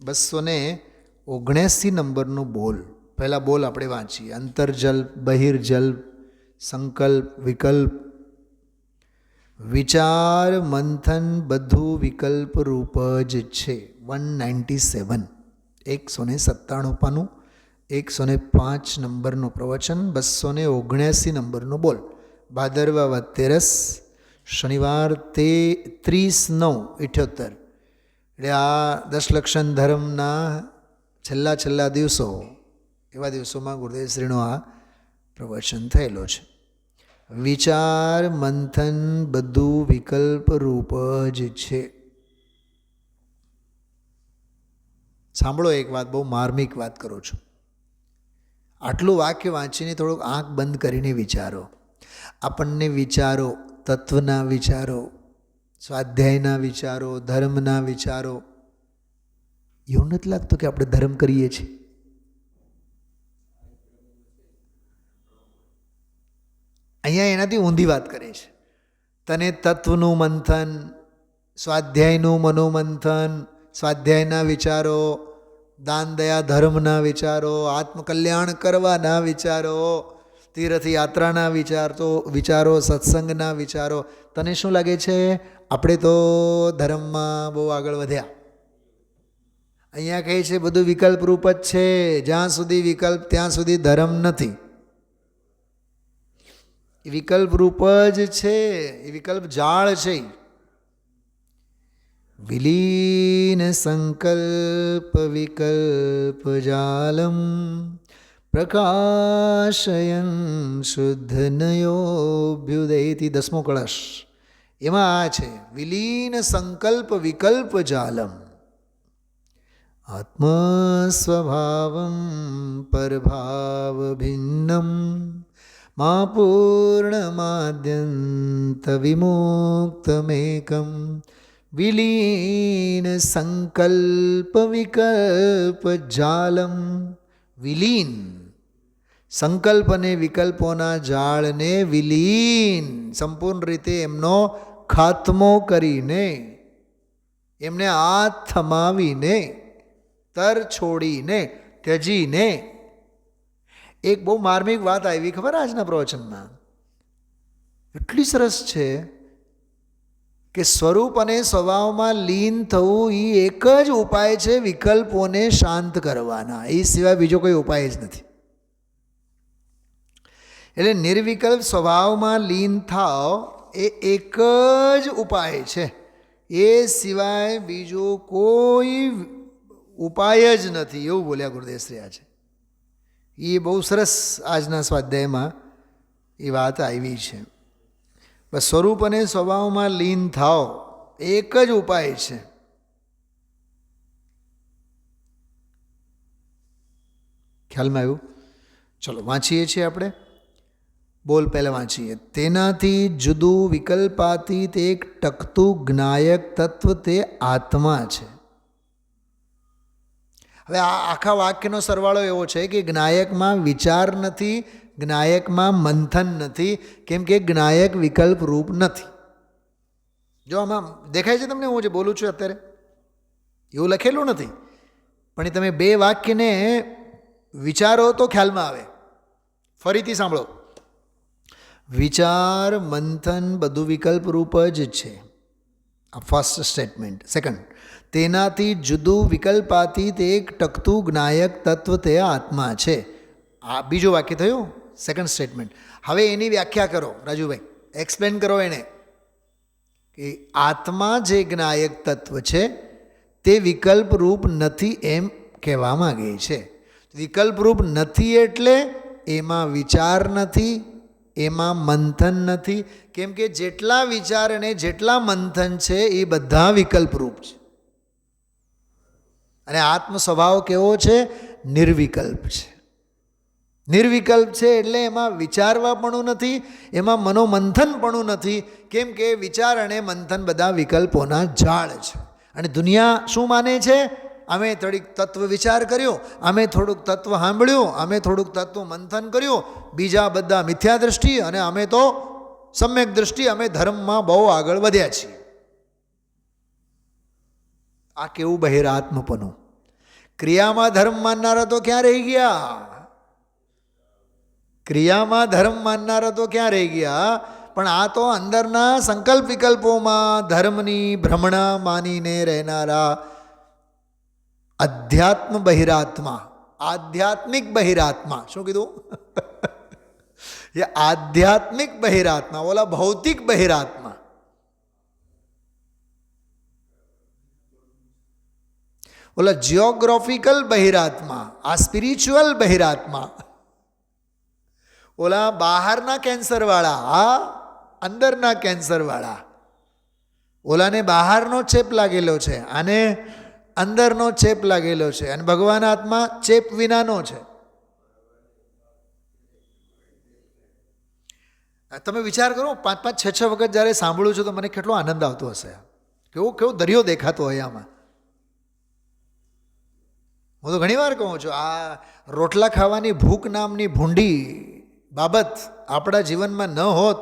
279 નંબરનો બોલ, પહેલાં બોલ આપણે વાંચીએ. અંતર્જલ્પ, બહિર્જલ્પ, સંકલ્પ, વિકલ્પ, વિચાર, મંથન, બધું વિકલ્પ રૂપ જ છે. 197, 197 પાનું, 105 નંબરનો પ્રવચન, 279 નંબરનો બોલ. ભાદરવા વદ 13, શનિવાર 30/9/78. એટલે આ 10 લક્ષણ ધર્મના છેલ્લા દિવસો, એવા દિવસોમાં ગુરુદેવશ્રીનો આ પ્રવચન થયેલો છે. વિચાર, મંથન, બધું વિકલ્પ રૂપ જ છે. સાંભળો, એક વાત, બહુ માર્મિક વાત કરું છું. આટલું વાક્ય વાંચીને થોડુંક આંખ બંધ કરીને વિચારો. આપણને વિચારો, તત્વના વિચારો, સ્વાધ્યાયના વિચારો, ધર્મના વિચારો, એવું નથી લાગતું કે આપણે ધર્મ કરીએ છીએ? અહીંયા એનાથી ઊંધી વાત કરે છે. તને તત્વનું મંથન, સ્વાધ્યાયનું મનોમંથન, સ્વાધ્યાયના વિચારો, દાન દયા ધર્મના વિચારો, આત્મકલ્યાણ કરવાના વિચારો, તીર્થયાત્રાના વિચારો, સત્સંગના વિચારો. તને શું લાગે છે આપણે તો ધર્મમાં બહુ આગળ વધ્યા? અહીંયા કહે છે બધું વિકલ્પ રૂપ જ છે. જ્યાં સુધી વિકલ્પ ત્યાં સુધી ધર્મ નથી. એ વિકલ્પ રૂપ જ છે, એ વિકલ્પ જાળ છે. વિલીન સંકલ્પ વિકલ્પ જાલમ પ્રકાશયન શુદ્ધ નયોભ્યુદયતિ. 10મો કળશ એમાં આ છે, વિલીન સંકલ્પ વિકલ્પ જાલમ આત્મસ્વભાવમ પરભાવ ભિન્નમ મા પૂર્ણમાદ્યંત વિમુક્તમેકમ. વિલીન સંકલ્પ વિકલ્પ જાલમ. વિલીન સંકલ્પ અને વિકલ્પોના જાળને વિલીન સંપૂર્ણ રીતે એમનો ખાત્મો કરીને, એમને હાથ થમાવીને, તર છોડીને, ત્યજીને. એક બહુ માર્મિક વાત આવી ખબર આજના પ્રવચનમાં, એટલી સરસ છે કે સ્વરૂપ અને સ્વભાવમાં લીન થવું એ એક જ ઉપાય છે વિકલ્પોને શાંત કરવાના. એ સિવાય બીજો કોઈ ઉપાય જ નથી. એટલે નિર્વિકલ્પ સ્વભાવમાં લીન થાવ એ એક જ ઉપાય છે. એ સિવાય બીજો કોઈ ઉપાય જ નથી, એવું બોલ્યા ગુરુદેવશ્રી આજે. એ બહુ સરસ આજના સ્વાધ્યાયમાં એ વાત આવી છે. બસ સ્વરૂપ અને સ્વભાવમાં લીન થાવ એક જ ઉપાય છે. ખ્યાલમાં આવ્યું? ચલો વાંચીએ છીએ આપણે. બોલ પહેલાં વાંચીએ. તેનાથી જુદું વિકલ્પાતીત એક ટકતું જ્ઞાયક તત્વ તે આત્મા છે. હવે આ આખા વાક્યનો સરવાળો એવો છે કે જ્ઞાયકમાં વિચાર નથી, જ્ઞાયકમાં મંથન નથી, કેમ કે જ્ઞાયક વિકલ્પ રૂપ નથી. જો આમાં દેખાય છે તમને હું જે બોલું છું અત્યારે? એવું લખેલું નથી, પણ એ તમે બે વાક્યને વિચારો તો ખ્યાલમાં આવે. ફરીથી સાંભળો. વિચાર મંથન બધું વિકલ્પ રૂપ જ છે. આ ફર્સ્ટ સ્ટેટમેન્ટ. સેકન્ડ, તેનાથી જુદું વિકલ્પાતીત એક ટકતું જ્ઞાયક તત્વ તે આત્મા છે. આ બીજું વાક્ય થયું, સેકન્ડ સ્ટેટમેન્ટ. હવે એની વ્યાખ્યા કરો રાજુભાઈ, એક્સપ્લેન કરો એને કે આત્મા જે જ્ઞાયક તત્વ છે તે વિકલ્પ રૂપ નથી એમ કહેવા માગે છે. વિકલ્પ રૂપ નથી એટલે એમાં વિચાર નથી, એમાં મંથન નથી, કેમ કે જેટલા વિચાર અને જેટલા મંથન છે એ બધા વિકલ્પ રૂપ છે. અને આત્મ સ્વભાવ કેવો છે? નિર્વિકલ્પ છે. નિર્વિકલ્પ છે એટલે એમાં વિચારવાપણું નથી, એમાં મનોમંથનપણું નથી, કેમ કે વિચાર અને મંથન બધા વિકલ્પોના જાળ છે. અને દુનિયા શું માને છે? અમે થોડીક તત્વ વિચાર કર્યો, અમે થોડુંક તત્વ સાંભળ્યું, અમે થોડુંક તત્વ મંથન કર્યું, બીજા બધા મિથ્યા દૃષ્ટિ અને અમે તો સમ્યક દૃષ્ટિ, અમે ધર્મમાં બહુ આગળ વધ્યા છીએ. આ કેવું બહિરાત્મપણું! ક્રિયામાં ધર્મ માનનારા તો ક્યાં રહી ગયા? ક્રિયામાં ધર્મ માનનારા તો ક્યાં રહી ગયા? પણ આ તો અંદરના સંકલ્પ વિકલ્પોમાં ધર્મની ભ્રમણા માનીને રહેનારા અધ્યાત્મ બહિરાત્મા, આધ્યાત્મિક બહિરાત્મા. શું કીધું? એ આધ્યાત્મિક બહિરાત્મા, ઓલા ભૌતિક બહિરાત્મા. ઓલા જીઓગ્રાફિકલ બહિરાત્મા, આ સ્પિરિચ્યુઅલ બહિરાત્મા. ઓલા બહારના કેન્સરવાળા, આ અંદરના કેન્સરવાળા. ઓલાને બહારનો ચેપ લાગેલો છે, આને અંદરનો ચેપ લાગેલો છે. અને ભગવાન આત્મા ચેપ વિનાનો છે. તમે વિચાર કરો, 5-5, 6-6 વખત જ્યારે સાંભળું છું તો મને કેટલો આનંદ આવતો હશે. કેવો દરિયો દેખાતો હોય આમાં. હું તો ઘણી વાર કહું છું, આ રોટલા ખાવાની ભૂખ નામની ભૂંડી બાબત આપણા જીવનમાં ન હોત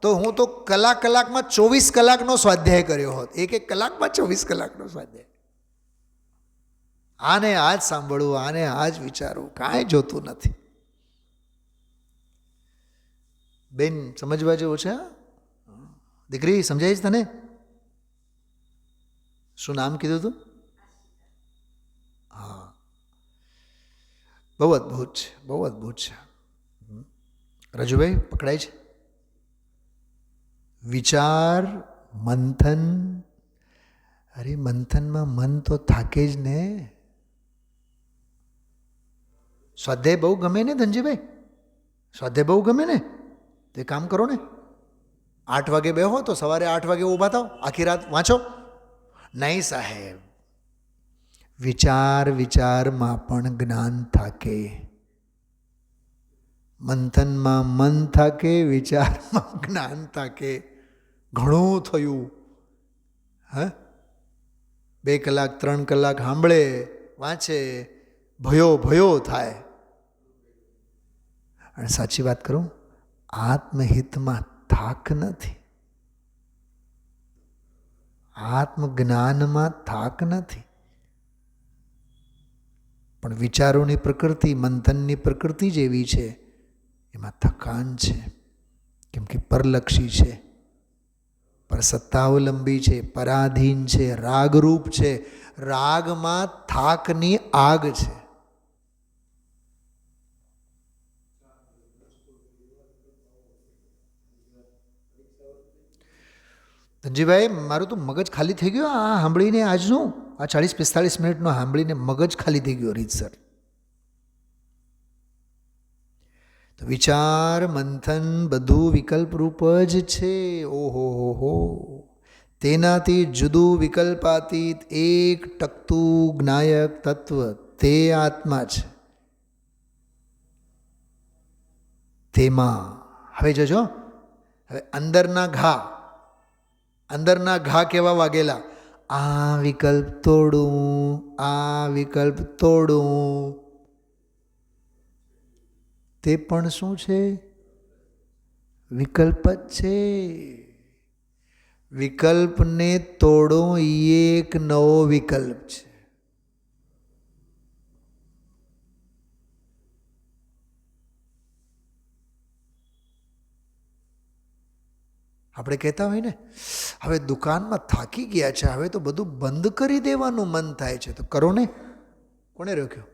તો હું તો કલાકમાં 24 કલાકનો સ્વાધ્યાય કર્યો હોત. એક કલાકમાં 24 કલાકનો સ્વાધ્યાય. આને આ જ સાંભળવું, આને આ જ વિચારવું, કાંઈ જોતું નથી. બેન સમજવા જેવું છે. દીકરી સમજાય છે તને? શું નામ કીધું તું? હા, બહુ અદ્ભુત છે, બહુ અદ્ભુત છે. રજુભાઈ પકડાય છે? વિચાર મંથન. અરે મંથનમાં મન તો થાકે જ ને. સ્વાધ્યાય બહુ ગમે ને ધનજીભાઈ? સ્વાધ્યાય બહુ ગમે ને? તો કામ કરો ને, 8 વાગે બેહો તો સવારે 8 વાગે ઊભા થાઓ, આખી રાત વાંચો. નહીં સાહેબ, વિચારમાં પણ જ્ઞાન થાકે. મંથનમાં મન થાકે, વિચારમાં જ્ઞાન થાકે. ઘણું થયું. 2 કલાક 3 કલાક સાંભળે, વાંચે, ભયો થાય. અને સાચી વાત કરું, આત્મહિતમાં થાક નથી, આત્મજ્ઞાનમાં થાક નથી. પણ વિચારોની પ્રકૃતિ, મંથનની પ્રકૃતિ જેવી છે, એમાં થકાન છે. કેમ કે પરલક્ષી છે, પર સત્તાવલંબી છે, પરાધીન છે, રાગરૂપ છે. રાગમાં થાકની આગ છે. ધનજીભાઈ, મારું તો મગજ ખાલી થઈ ગયું આ સાંભળીને. આજનું આ 40-45 મિનિટનો સાંભળીને મગજ ખાલી થઈ ગયો રીતસર. તો વિચાર મંથન બધું વિકલ્પરૂપ જ છે. ઓહો હો, તેનાથી જુદું વિકલ્પાતીત એક ટકતું જ્ઞાયક તત્વ તે આત્મા છે. તેમાં હવે જોજો, હવે અંદરના ઘા કેવા વાગેલા? આ વિકલ્પ તોડું, આ વિકલ્પ તોડું. તે પણ શું છે? વિકલ્પ જ છે. વિકલ્પને તોડો એ એક નવો વિકલ્પ છે. આપણે કહેતા હોય ને, હવે દુકાનમાં થાકી ગયા છે, હવે તો બધું બંધ કરી દેવાનું મન થાય છે. તો કરો ને. કોને રોક્યો?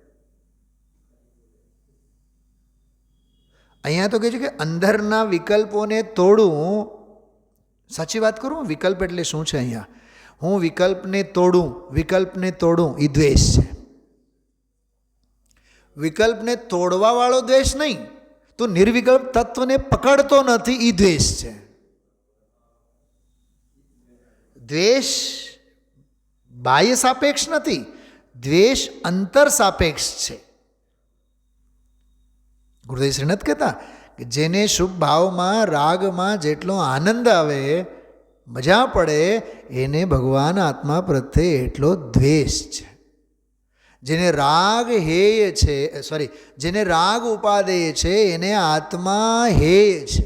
અહીંયા તો કહે છે કે અંદરના વિકલ્પોને તોડું. સાચી વાત કરું, વિકલ્પ એટલે શું છે? અહીંયા હું વિકલ્પને તોડું એ દ્વેષ છે. વિકલ્પને તોડવા વાળો દ્વેષ નહીં, તો નિર્વિકલ્પ તત્વને પકડતો નથી એ દ્વેષ છે. દ્વેષ બાહ્ય સાપેક્ષ નથી, દ્વેષ અંતર સાપેક્ષ છે. ગુરુદેવ શ્રી નથી કહેતા કે જેને શુભ ભાવમાં રાગમાં જેટલો આનંદ આવે, મજા પડે, એને ભગવાન આત્મા પ્રત્યે એટલો દ્વેષ છે. જેને રાગ હેય છે, જેને રાગ ઉપાદેય છે, એને આત્મા હેય છે,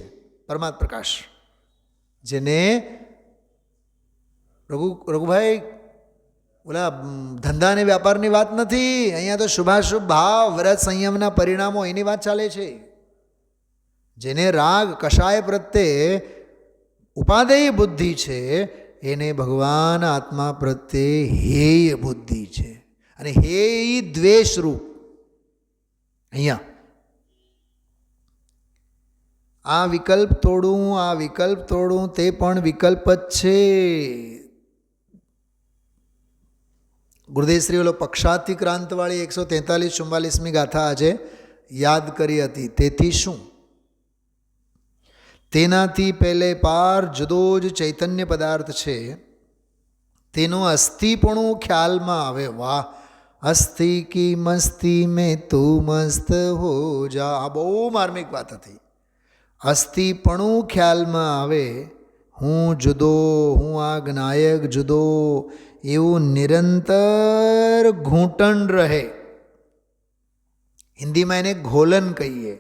પરમાત્મ પ્રકાશ. જેને રઘુભાઈ ઓલા ધંધા અને વ્યાપારની વાત નથી, અહીંયા તો શુભાશુભ ભાવ, વ્રત સંયમના પરિણામો એની વાત ચાલે છે. જેને રાગ કષાય પ્રત્યે ઉપાદેય બુદ્ધિ છે, એને ભગવાન આત્મા પ્રત્યે હેય બુદ્ધિ છે. અને હેય દ્વેષરૂપ. અહીંયા આ વિકલ્પ તોડું, તે પણ વિકલ્પ જ છે. ગુરુદેવશ્રી ઓલો પક્ષાતિક્રાંતવાળી 143-44મી ગાથા આજે યાદ કરી હતી. તેથી શું? તેનાથી પહેલે પાર જુદો જ ચૈતન્ય પદાર્થ છે, તેનું અસ્થિપણું ખ્યાલમાં આવે. વાહ! અસ્થિ કી મસ્તી મેં તું મસ્ત હો જા. આ બહુ માર્મિક વાત હતી. અસ્થિપણું ખ્યાલમાં આવે, હું જુદો, હું આ જ્ઞાયક જુદો, એવું નિરંતર ઘૂંટણ રહે. હિન્દીમાં એને ઘોલન કહીએ.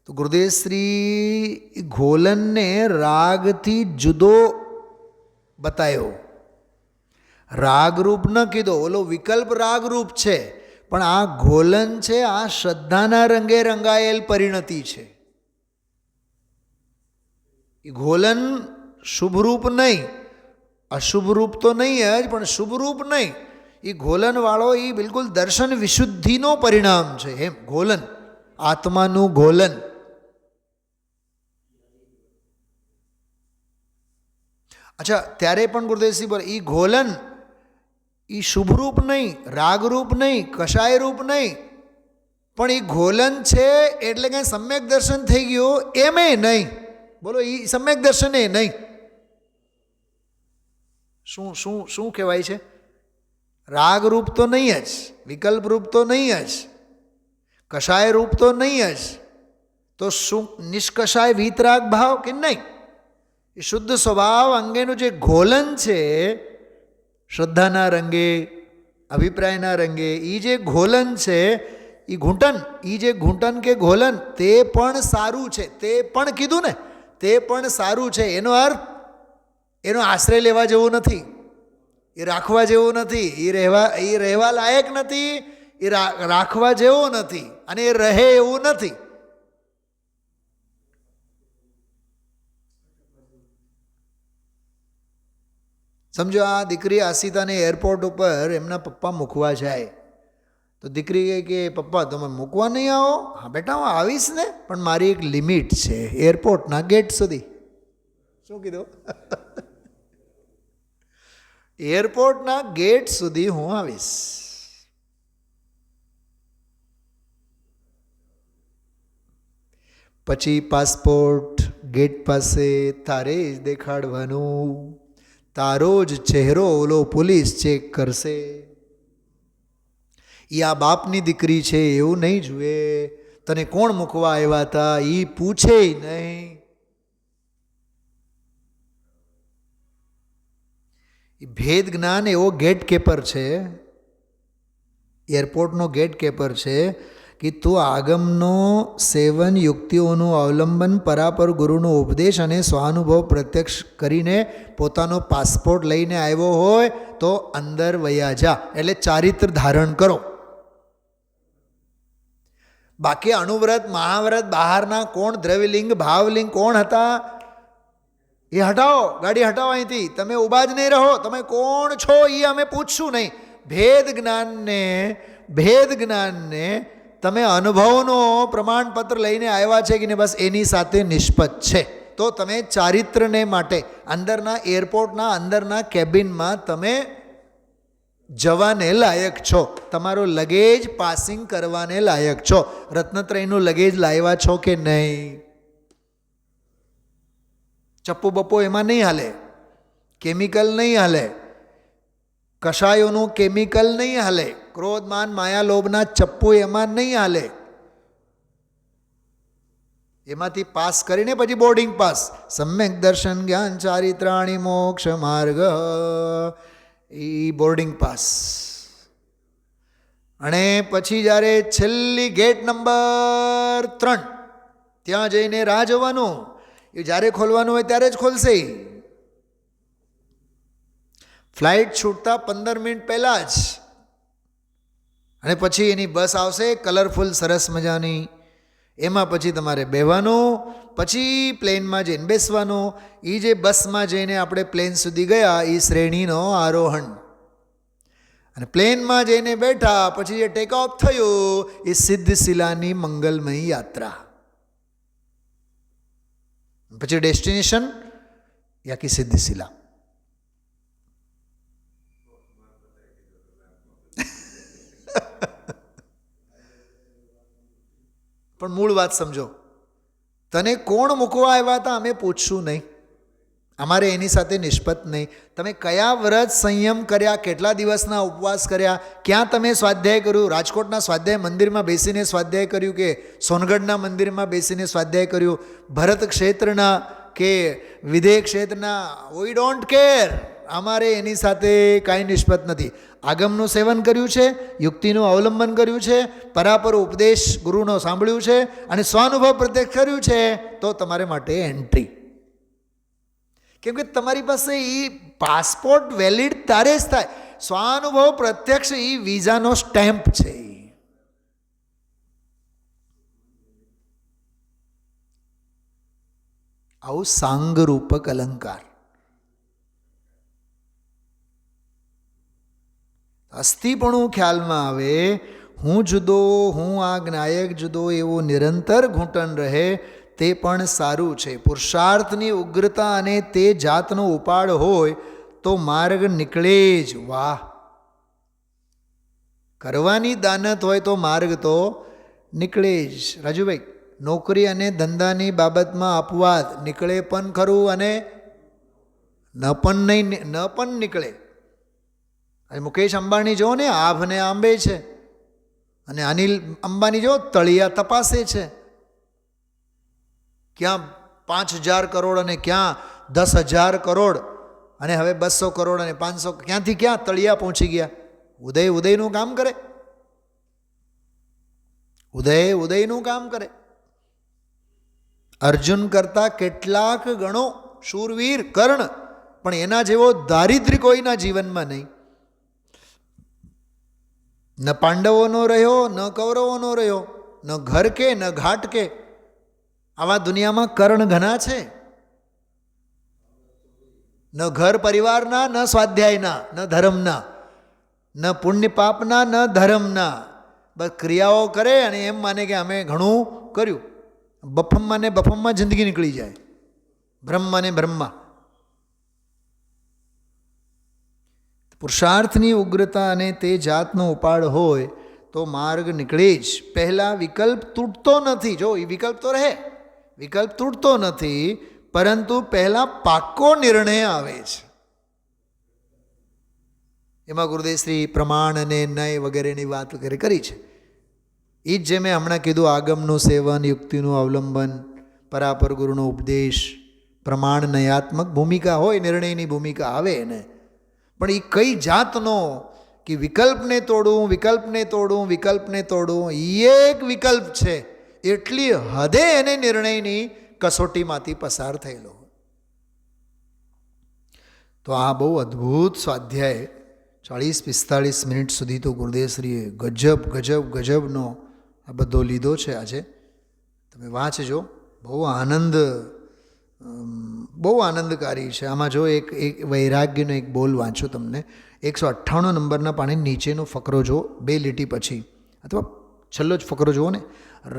તો ગુરુદેવ શ્રી ઘોલનને રાગથી જુદો બતાવ્યો, રાગરૂપ ન કીધો. ઓલો વિકલ્પ રાગરૂપ છે, પણ આ ઘોલન છે, આ શ્રદ્ધાના રંગે રંગાયેલ પરિણતિ છે. એ ઘોલન શુભરૂપ નહીં, અશુભરૂપ તો નહીં જ, પણ શુભરૂપ નહીં. એ ઘોલનવાળો એ બિલકુલ દર્શન વિશુદ્ધિનો પરિણામ છે. એમ ઘોલન, આત્માનું ઘોલન. અચ્છા, ત્યારે પણ ગુરુદેવસિંહ બોલે એ ઘોલન એ શુભરૂપ નહીં, રાગરૂપ નહીં, કષાય રૂપ નહીં, પણ એ ઘોલન છે એટલે કંઈ સમ્યક દર્શન થઈ ગયું એમે નહીં. બોલો, એ સમ્યક દર્શન એ નહીં. શું શું શું કહેવાય છે? રાગરૂપ તો નહીં જ, વિકલ્પ રૂપ તો નહીં જ, કષાય રૂપ તો નહીં જ, તો શું નિષ્કષાય વીતરાગ ભાવ કે નહીં? એ શુદ્ધ સ્વભાવ અંગેનું જે ઘોલન છે, શ્રદ્ધાના રંગે, અભિપ્રાયના રંગે, એ જે ઘોલન છે, એ ઘૂંટન, એ જે ઘૂંટન કે ઘોલન, તે પણ સારું છે. તે પણ કીધું ને, તે પણ સારું છે. એનો અર્થ એનો આશ્રય લેવા જેવું નથી, એ રાખવા જેવું નથી, એ રહેવા લાયક નથી, એ રાખવા જેવો નથી, અને એ રહે એવું નથી. સમજો, આ દીકરી આશિતાને એરપોર્ટ ઉપર એમના પપ્પા મૂકવા જાય, તો દીકરી કહે કે પપ્પા તમે મૂકવા નહીં આવો? હા બેટા, હું આવીશ ને, પણ મારી એક લિમિટ છે, એરપોર્ટના ગેટ સુધી. શું કીધું? એરપોર્ટના ગેટ સુધી હું આવીશ. પછી પાસપોર્ટ ગેટ પાસે તારે જ દેખાડવાનું, તારો જ ચહેરો ઓલો પોલીસ ચેક કરશે. એ આ બાપની દીકરી છે એવું નહીં જુએ, તને કોણ મૂકવા આવ્યા હતા એ પૂછે નહીં. ભેદ જ્ઞાન એવો ગેટ કેપર છે, એરપોર્ટનો ગેટ કેપર છે કે તું આગમનો સેવન, યુક્તિઓનું અવલંબન, પરાપર ગુરુનો ઉપદેશ અને સ્વાનુભવ પ્રત્યક્ષ કરીને પોતાનો પાસપોર્ટ લઈને આવ્યો હોય તો અંદર વયા જા, એટલે ચારિત્ર ધારણ કરો. બાકી અણુવ્રત, મહાવ્રત, બહારના કોણ દ્રવ્યલિંગ, ભાવલિંગ કોણ હતા એ હટાવો, ગાડી હટાવો અહીંથી. તમે ઊભા જ નહીં રહો, તમે કોણ છો એ અમે પૂછશું નહીં. ભેદ જ્ઞાનને તમે અનુભવનો પ્રમાણપત્ર લઈને આવ્યા છે કે નહીં, બસ એની સાથે નિષ્પત છે. તો તમે ચારિત્રને માટે અંદરના એરપોર્ટના અંદરના કેબિનમાં તમે જવાને લાયક છો, તમારો લગેજ પાસિંગ કરવાને લાયક છો. રત્નત્રયનું લગેજ લાવ્યા છો કે નહીં? ચપ્પુ બપ્પો એમાં નહીં હાલે, કેમિકલ નહીં હાલે, કષાયોનું કેમિકલ નહીં હાલે, ક્રોધ માન માયા લોભના ચપ્પુ એમાં નહીં હાલે. એમાંથી પાસ કરીને પછી બોર્ડિંગ પાસ, સમ્યક દર્શન જ્ઞાન ચારિત્રાણી મોક્ષ માર્ગ, એ બોર્ડિંગ પાસ. અને પછી જ્યારે છેલ્લી ગેટ નંબર 3 ત્યાં જઈને રાહ જોવાનું, એ જ્યારે ખોલવાનું હોય ત્યારે જ ખોલશે. ફ્લાઇટ છૂટતા 15 મિનિટ પહેલાં જ. અને પછી એની બસ આવશે કલરફુલ, સરસ મજાની. એમાં પછી તમારે બેહવાનું, પછી પ્લેનમાં જઈને બેસવાનું. એ જે બસમાં જઈને આપણે પ્લેન સુધી ગયા એ શ્રેણીનો આરોહણ, અને પ્લેનમાં જઈને બેઠા પછી જે ટેક ઓફ થયું એ સિદ્ધશિલાની મંગલમય યાત્રા. પછી ડેસ્ટિનેશન યાકી સિદ્ધશિલા. પણ મૂળ વાત સમજો, તને કોણ મૂકવા આવ્યા હતા અમે પૂછશું નહીં, અમારે એની સાથે નિષ્પત નહીં. તમે કયા વ્રત સંયમ કર્યા, કેટલા દિવસના ઉપવાસ કર્યા, ક્યાં તમે સ્વાધ્યાય કર્યું, રાજકોટના સ્વાધ્યાય મંદિરમાં બેસીને સ્વાધ્યાય કર્યું કે સોનગઢના મંદિરમાં બેસીને સ્વાધ્યાય કર્યું, ભરત ક્ષેત્રના કે વિદેહ ક્ષેત્રના, વી ડોન્ટ કેર. અમારે એની સાથે કાંઈ નિસ્બત નથી. આગમનું સેવન કર્યું છે, યુક્તિનું અવલંબન કર્યું છે, પરાપર ઉપદેશ ગુરુનો સાંભળ્યું છે અને સ્વાનુભવ પ્રત્યક્ષ કર્યું છે, તો તમારે માટે એન્ટ્રી. કેમ કે તમારી પાસે એ પાસપોર્ટ વેલિડ તારે જ થાય. સ્વાનુભવ પ્રત્યક્ષ એ વિઝાનો સ્ટેમ્પ છે. આવું સાંગરૂપક અલંકાર. અસ્થિપણું ખ્યાલમાં આવે, હું જુદો, હું આ જ્ઞાયક જુદો, એવું નિરંતર ઘૂંટણ રહે તે પણ સારું છે. પુરુષાર્થની ઉગ્રતા અને તે જાતનો ઉપાડ હોય તો માર્ગ નીકળે જ. વાહ! કરવાની દાનત હોય તો માર્ગ તો નીકળે જ. રાજુભાઈ, નોકરી અને ધંધાની બાબતમાં અપવાદ નીકળે પણ ખરું અને ન પણ નીકળે. અને મુકેશ અંબાણી જો ને આભને આંબે છે, અને અનિલ અંબાણી જો તળિયા તપાસે છે. ક્યાં 5,000 કરોડ અને ક્યાં 10,000 કરોડ અને હવે 200 કરોડ અને 500, ક્યાંથી ક્યાં તળિયા પહોંચી ગયા. ઉદયનું કામ કરે, ઉદયનું કામ કરે. અર્જુન કરતા કેટલાક ગણો શૂરવીર કર્ણ, પણ એના જેવો દારિદ્ર્ય કોઈના જીવનમાં નહીં. ન પાંડવોનો રહ્યો, ન કૌરવોનો રહ્યો, ન ઘર કે ન ઘાટ કે. આવા દુનિયામાં કર્ણ ઘણા છે. ન ઘર પરિવારના, ન સ્વાધ્યાયના, ન ધર્મના, ન પુણ્ય પાપના, ન ધર્મના. બસ ક્રિયાઓ કરે અને એમ માને કે અમે ઘણું કર્યું. બફમમાં ને બફમમાં જિંદગી નીકળી જાય, બ્રહ્મા ને બ્રહ્મા. પુરુષાર્થની ઉગ્રતા અને તે જાતનો ઉપાડ હોય તો માર્ગ નીકળે જ. પહેલાં વિકલ્પ તૂટતો નથી. જો એ વિકલ્પ તો રહે, વિકલ્પ તૂટતો નથી, પરંતુ પહેલાં પાક્કો નિર્ણય આવે છે. એમાં ગુરુદેવ શ્રી પ્રમાણ અને નય વગેરેની વાત વગેરે કરી છે. એ જ જે મેં હમણાં કીધું, આગમનું સેવન, યુક્તિનું અવલંબન, પરાપર ગુરુનો ઉપદેશ, પ્રમાણ નયાત્મક ભૂમિકા હોય, નિર્ણયની ભૂમિકા આવે ને. પણ એ કઈ જાતનો કે વિકલ્પને તોડવું, વિકલ્પને તોડવું, વિકલ્પને તોડવું, એક વિકલ્પ છે એટલી હદે એને નિર્ણયની કસોટીમાંથી પસાર થયેલો. તો આ બહુ અદ્ભુત સ્વાધ્યાય 40-45 મિનિટ સુધી તો ગુરુદેવશ્રીએ ગજબનો આ બધો લીધો છે. આજે તમે વાંચજો, બહુ આનંદકારી છે. આમાં જો એક વૈરાગ્યનો એક બોલ વાંચો તમને. 198 નંબરના પાણી નીચેનો ફકરો જો, 2 લીટી પછી, અથવા છેલ્લો જ ફકરો જુઓ ને.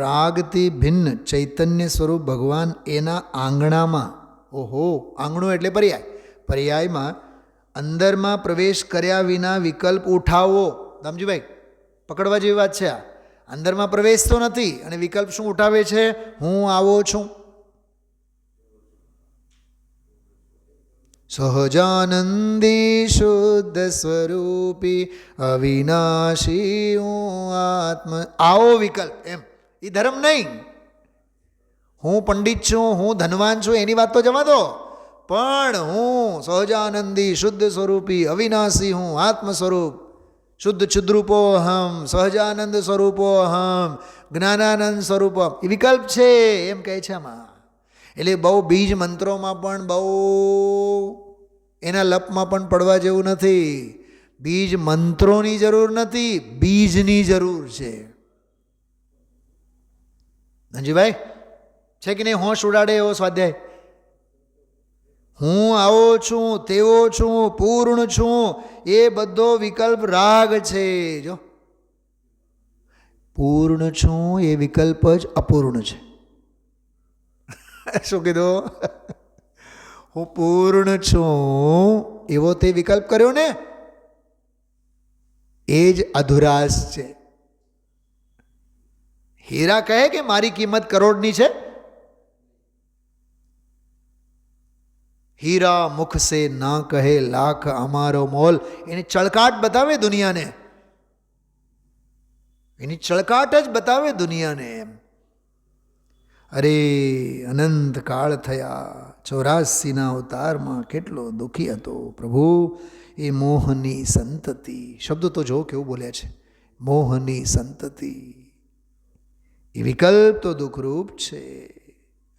રાગથી ભિન્ન ચૈતન્ય સ્વરૂપ ભગવાન એના આંગણામાં, ઓહો, આંગણું એટલે પર્યાય, પર્યાયમાં અંદરમાં પ્રવેશ કર્યા વિના વિકલ્પ ઉઠાવો. દામજીભાઈ, પકડવા જેવી વાત છે આ. અંદરમાં પ્રવેશ તો નથી અને વિકલ્પ શું ઉઠાવે છે? હું આવો છું. સહજાનંદી શુદ્ધ સ્વરૂપી અવિનાશી હું આત્મ. આવો વિકલ્પ, એમ. એ ધર્મ નહીં. હું પંડિત છું, હું ધનવાન છું, એની વાત તો જવા દો. પણ હું સહજાનંદી શુદ્ધ સ્વરૂપી અવિનાશી હું આત્મ સ્વરૂપ, શુદ્ધ છુદ્રૂપો અહમ, સહજાનંદ સ્વરૂપો અહમ, જ્ઞાનાનંદ સ્વરૂપો, એ વિકલ્પ છે એમ કહે છે આમાં. એટલે બહુ બીજ મંત્રોમાં પણ બહુ એના લપમાં પણ પડવા જેવું નથી. બીજ મંત્રોની જરૂર નથી, બીજની જરૂર છે. ધનજીભાઈ, છે કે નહીં હોશ ઉડાડે એવો સ્વાધ્યાય? હું આવો છું, તેવો છું, પૂર્ણ છું, એ બધો વિકલ્પ રાગ છે. જો પૂર્ણ છું એ વિકલ્પ જ અપૂર્ણ છે. શું કીધું? હું પૂર્ણ છું એવો તે વિકલ્પ કર્યો ને, એ જ અધુરાશ છે. હીરા કહે કે મારી કિંમત કરોડની છે? હીરા મુખ સે ના કહે લાખ અમારો મોલ. એની ચળકાટ બતાવે દુનિયાને, એની ચળકાટ જ બતાવે દુનિયાને. એમ અરે અનંત કાળ થયા, 84ના અવતારમાં કેટલો દુઃખી હતો પ્રભુ. એ મોહની સંતતિ, શબ્દ તો જો કેવું બોલ્યા છે, મોહની સંતતિ. એ વિકલ્પ તો દુઃખરૂપ છે.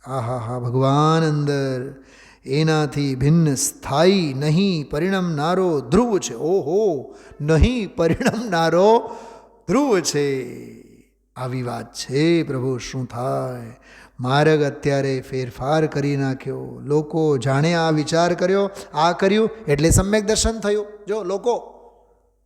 આહા હા, ભગવાન અંદર એનાથી ભિન્ન સ્થાયી નહીં પરિણમનારો ધ્રુવ છે. ઓહો, નહીં પરિણમનારો ધ્રુવ છે. આવી વાત છે પ્રભુ. શું થાય? માર્ગ અત્યારે ફેરફાર કરી નાખ્યો. લોકો જાણે આ વિચાર કર્યો, આ કર્યું એટલે સમ્યક દર્શન થયું. જો લોકો,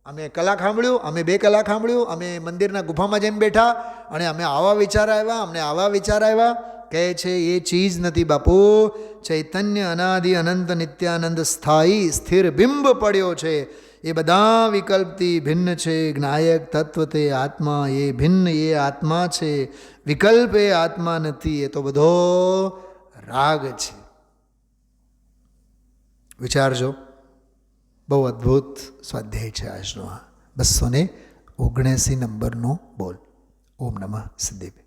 અમે કલાક સાંભળ્યું, અમે 2 કલાક સાંભળ્યું, અમે મંદિરના ગુફામાં જઈને બેઠા અને અમે આવા વિચાર આવ્યા, અમને આવા વિચાર આવ્યા. કહે છે એ ચીજ નથી બાપુ. ચૈતન્ય અનાદિ અનંત નિત્યાનંદ સ્થાયી સ્થિર બિંબ પડ્યો છે. એ બધા વિકલ્પથી ભિન્ન છે. જ્ઞાયક તત્વ તે આત્મા, એ ભિન્ન, એ આત્મા છે. વિકલ્પ એ આત્મા નથી. એ તો બધો રાગ છે. વિચારજો. બહુ અદ્ભુત સ્વાધ્યાય છે આજનો. આ 279 નંબરનો બોલ. ઓમ નમઃ સિદ્ધેભ્ય.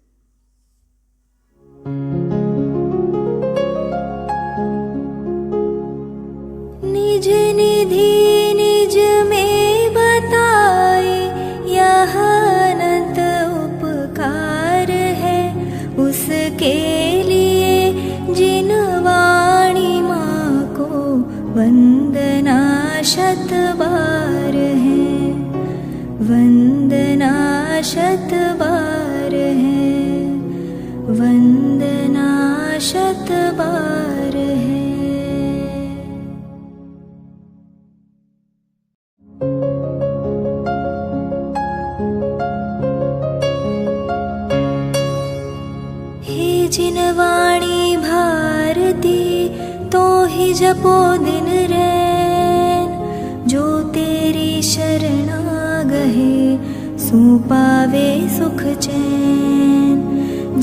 निज निधि निज में बताए, यह अनंत उपकार है उसके लिए जिन वाणी माँ को वंदना शत बार है, वंदना शत बार है, वंदना शत बार है. जिन वाणी भारती तो ही जपो दिन रैन, जो तेरी शरणा गहे सु पावे सुख चैन.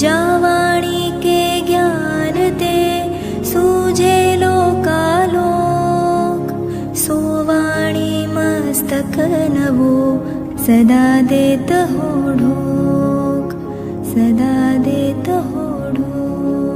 जा वाणी के ज्ञान ते सूझे लोकालोक, सो वाणी मस्तक नवो सदा देत हो ढोक, सदा देत हो ढोक.